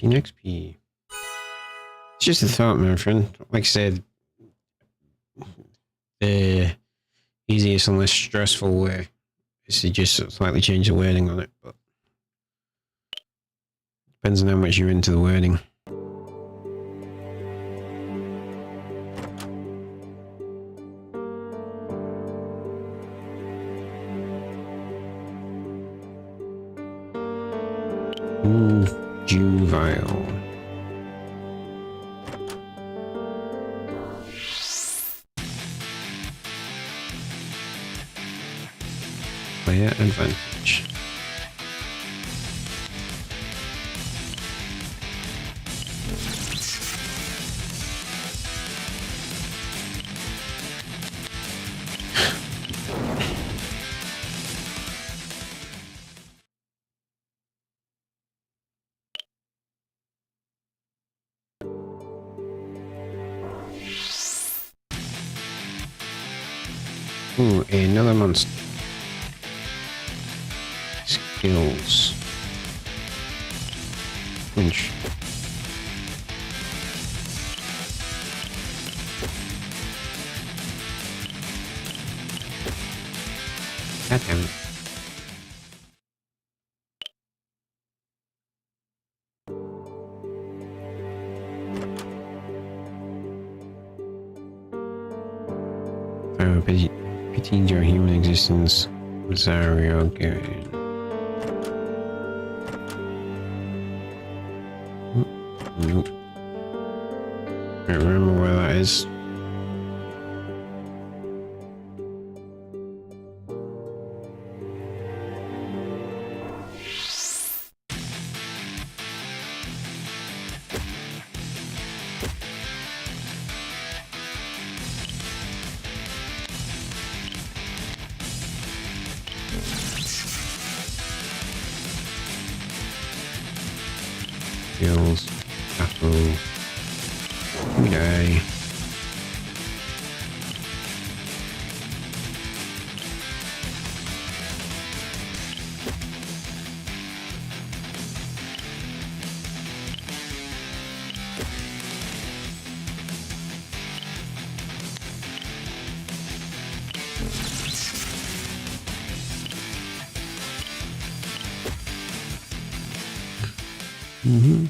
XP. It's just a thought, my friend. Like I said, the easiest and less stressful way is to just slightly change the wording on it, but depends on how much you're into the wording. Juvenile. Player advantage. Ooh, another monster. Skills. Winch. God damn it. Oh, pitying your human existence. Sorry, okay. Nope. I don't remember where that is. Skills. Apple. Yay. Mm-hmm.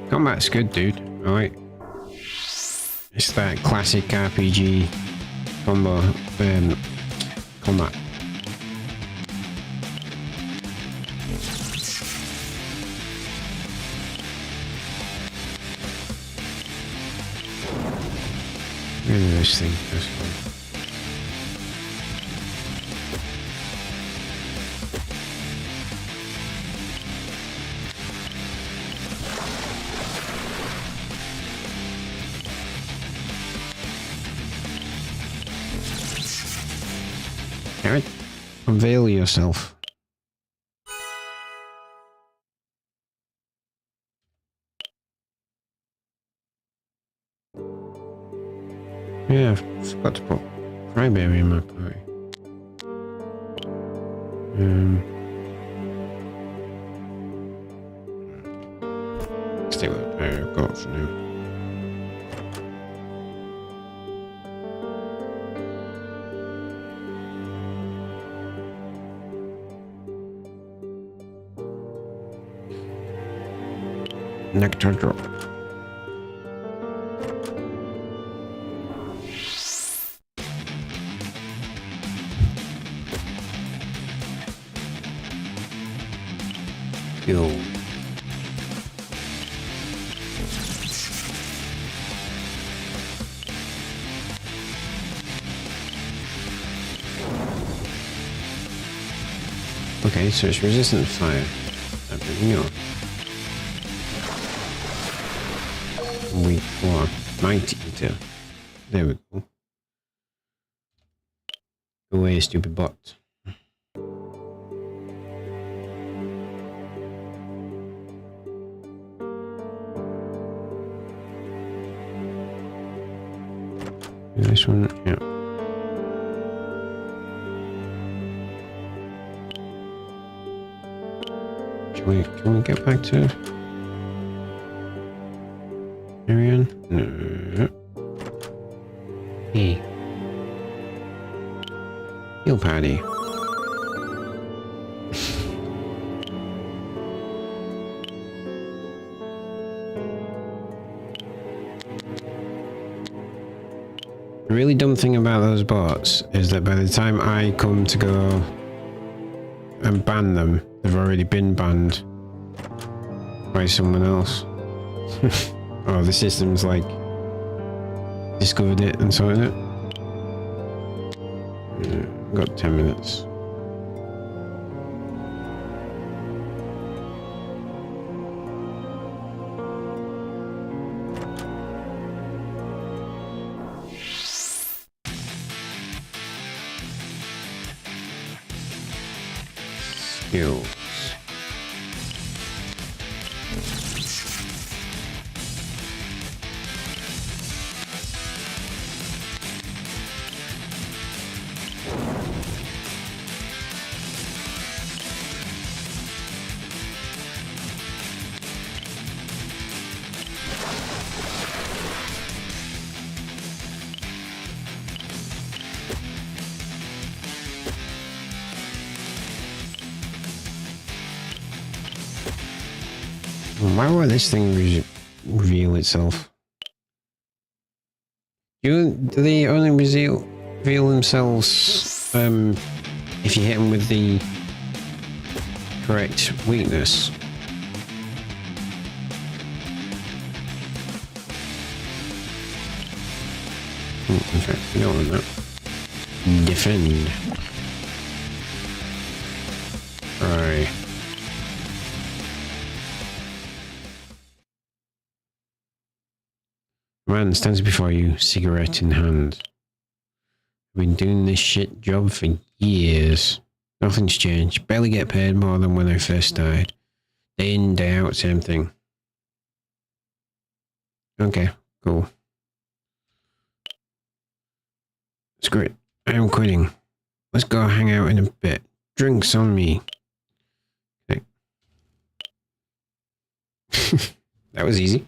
Combat's good, dude. Alright. It's that classic RPG combo combat. Rid of this thing, that's fine. Alright, unveil yourself. Yeah, I forgot to put Cryberry in my party. Stick with the pair I've got for now. Nectar drop. Yo. Okay, so it's resistant to fire. Everything else. Weak for 90 to. There we go. Go away, stupid bot. This one, yeah. Can we get back to Marianne? No. Hey. Heal party. The really dumb thing about those bots is that by the time I come to go and ban them, they've already been banned by someone else. Oh, the system's like discovered it and sorted it. Yeah, got 10 minutes. Skills. Why won't this thing reveal itself? Do they only reveal themselves if you hit them with the correct weakness? In fact, we don't want that. Defend. Right. Man stands before you, cigarette in hand. I've been doing this shit job for years. Nothing's changed. Barely get paid more than when I first started. Day in, day out, same thing. Okay, cool. Screw it. I am quitting. Let's go hang out in a bit. Drinks on me. Okay. That was easy.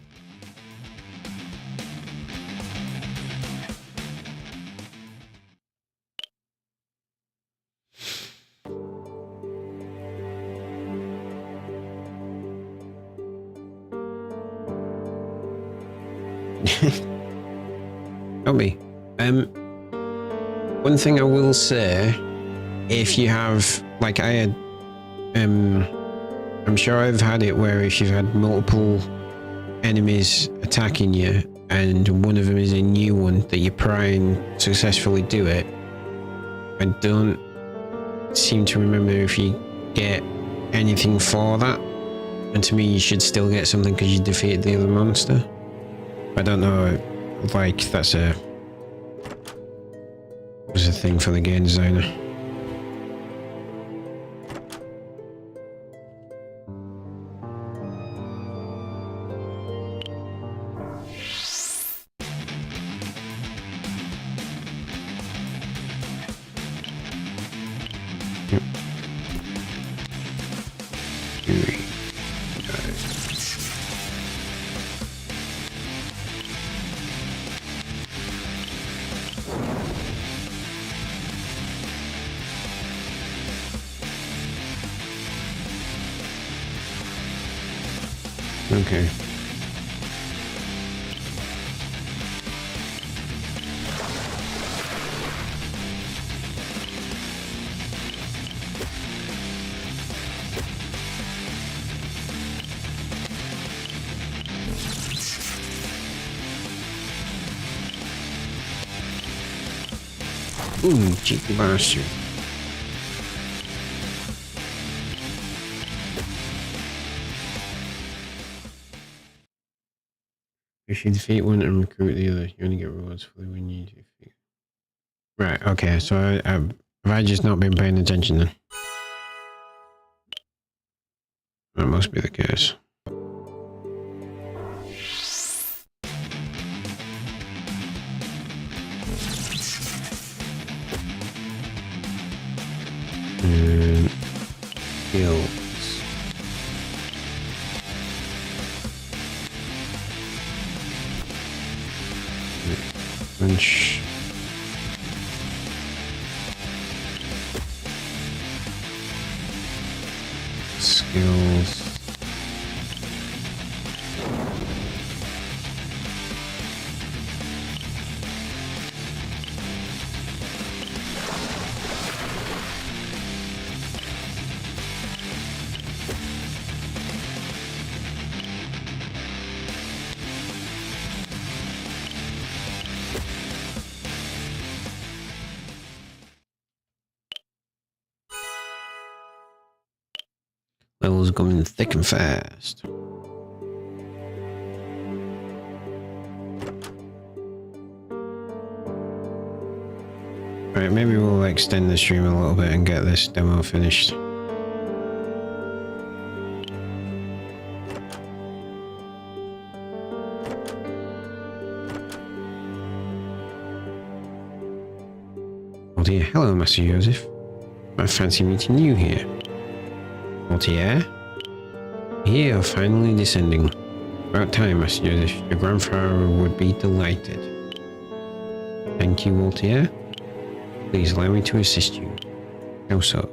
Help me. One thing I will say, if you have, like I had, I'm sure I've had it where if you've had multiple enemies attacking you and one of them is a new one that you pry and successfully do it, I don't seem to remember if you get anything for that. And to me, you should still get something because you defeated the other monster. I don't know, like that's a thing for the game designer. Yep. Okay. Ooh, cheeky bastard. If you defeat one and recruit the other, you only get rewards for when you defeat. Right, okay, so have I just not been paying attention then? That must be the case. Skills. Punch. Skills. Levels coming thick and fast. Right, maybe we'll extend the stream a little bit and get this demo finished. Oh dear, hello Master Joseph. I fancy meeting you here. Altier? Here, you're finally descending. About time, Master Joseph. Your grandfather would be delighted. Thank you, Altier. Please allow me to assist you. How so?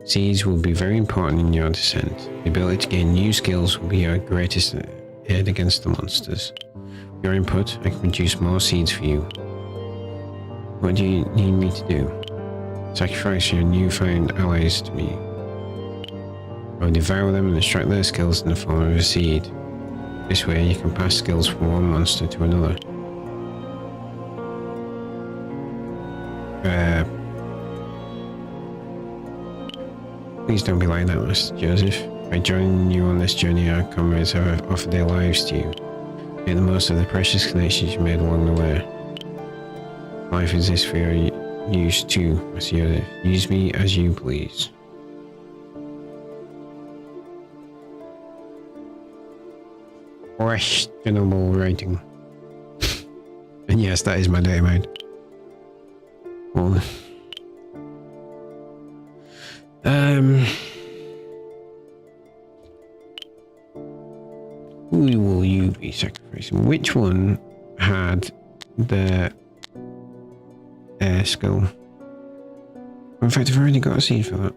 Seeds will be very important in your descent. The ability to gain new skills will be your greatest aid against the monsters. With your input, I can produce more seeds for you. What do you need me to do? Sacrifice your newfound allies to me. I will devour them and extract their skills in the form of a seed. This way you can pass skills from one monster to another. Please don't be like that, Master Joseph. By joining you on this journey, our comrades have offered their lives to you. Make the most of the precious connections you made along the way. Life exists for your use too, Master Joseph. Use me as you please. Questionable writing. And yes, that is my day mode. Well, who will you be sacrificing? Which one had the air skill? In fact, I've already got a seed for that.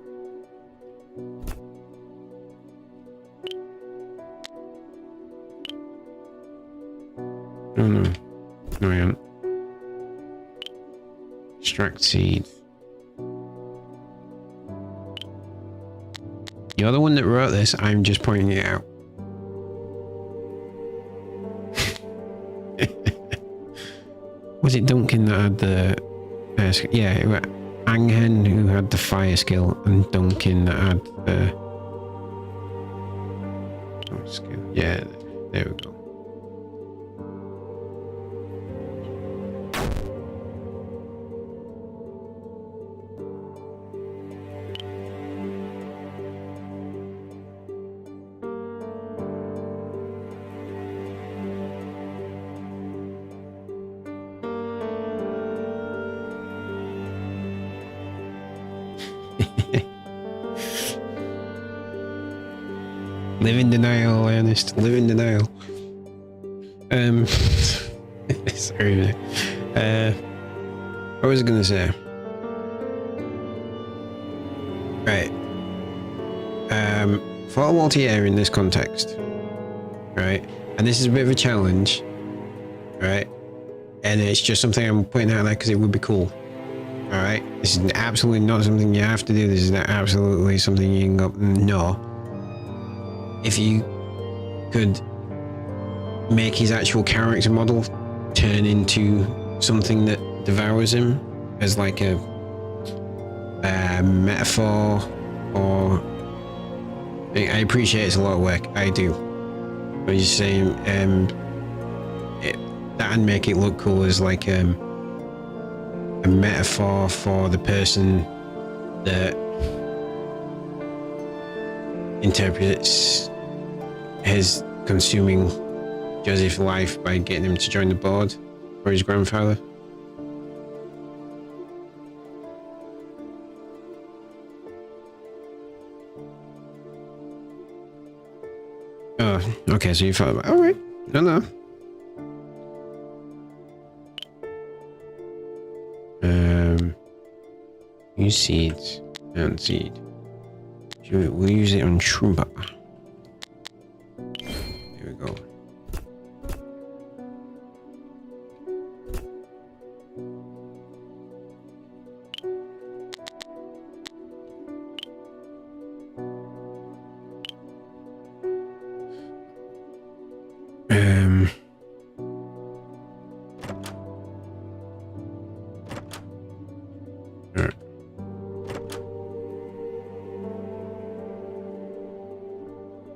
Oh no. No, I haven't. Extract seed. You're the one that wrote this, I'm just pointing it out. Was it Duncan that had the... yeah, it was Anghen who had the fire skill and Duncan that had the... skill. Yeah, there we go. Live in denial, Ernest. Live in denial. Sorry. What was I gonna say? Right. For Waltier in this context, right? And this is a bit of a challenge, right? And it's just something I'm putting out there because it would be cool. All right. This is absolutely not something you have to do. This is absolutely something you can go. No. If you could make his actual character model turn into something that devours him as like a metaphor, or I appreciate it's a lot of work, I do. I'm just saying that'd make it look cool as like a metaphor for the person that interprets his consuming Joseph's life by getting him to join the board for his grandfather. Oh, okay, so you thought about, alright, no. Use seeds and seed. We'll use it on Shrumba. Here we go.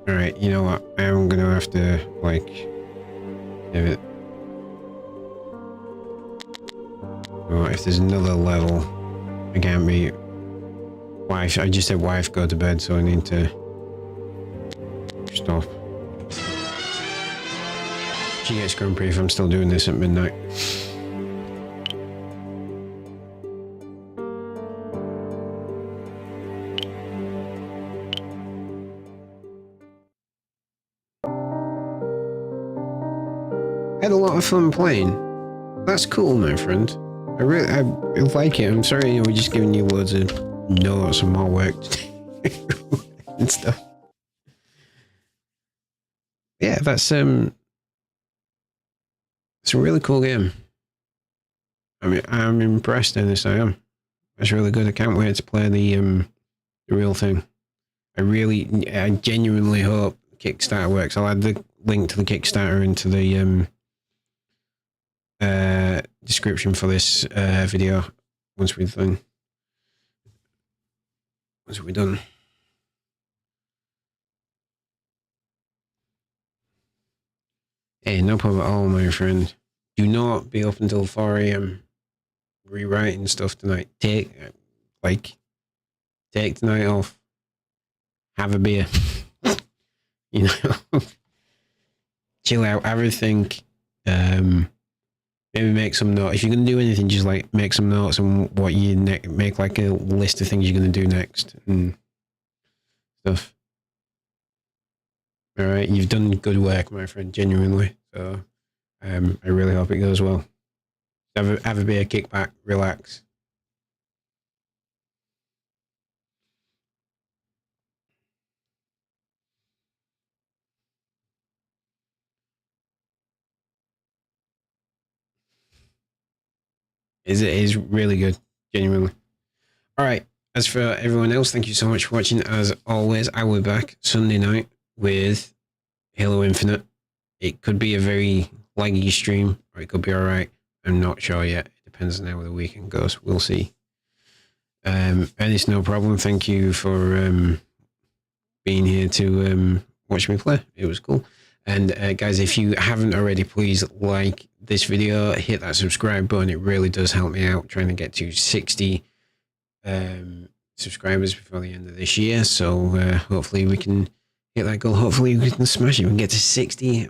Alright, you know what? I'm gonna have to, like, give it. Oh, if there's another level, I can't be. Wife, I just said wife, go to bed, so I need to stop. She gets grumpy if I'm still doing this at midnight. Had a lot of fun playing. That's cool, my friend. I like it. I'm sorry we're just giving you loads of notes and more work to do. and stuff. Yeah, it's a really cool game. I mean, I'm impressed, Dennis. I am. It's really good. I can't wait to play the real thing. I genuinely hope Kickstarter works. I'll add the link to the Kickstarter into the description for this video once we're done. Hey, no problem at all, my friend. Do not be up until 4 a.m. rewriting stuff tonight. Take tonight off. Have a beer. You know, chill out. Have a think. Maybe make some notes. If you're gonna do anything, just like make some notes on what you make like a list of things you're gonna do next and stuff. All right, you've done good work, my friend. Genuinely. So, I really hope it goes well. Have a beer, kick back, relax. It is really good, genuinely. All right. As for everyone else, thank you so much for watching. As always, I will be back Sunday night with Halo Infinite. It could be a very laggy stream, or it could be all right. I'm not sure yet. It depends on how the weekend goes. We'll see. And it's no problem. Thank you for being here to watch me play. It was cool. And guys, if you haven't already, please like this video, hit that subscribe button. It really does help me out trying to get to 60 subscribers before the end of this year. So hopefully we can hit that goal. Hopefully we can smash it. We can get to 60,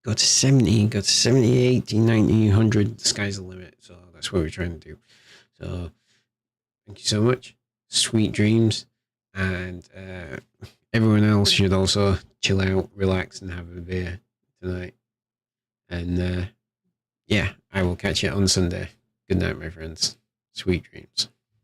go to 70, go to 70, 80, 90, 100. The sky's the limit. So that's what we're trying to do. So thank you so much. Sweet dreams. And everyone else should also chill out, relax, and have a beer tonight. And yeah, I will catch you on Sunday. Good night, my friends. Sweet dreams.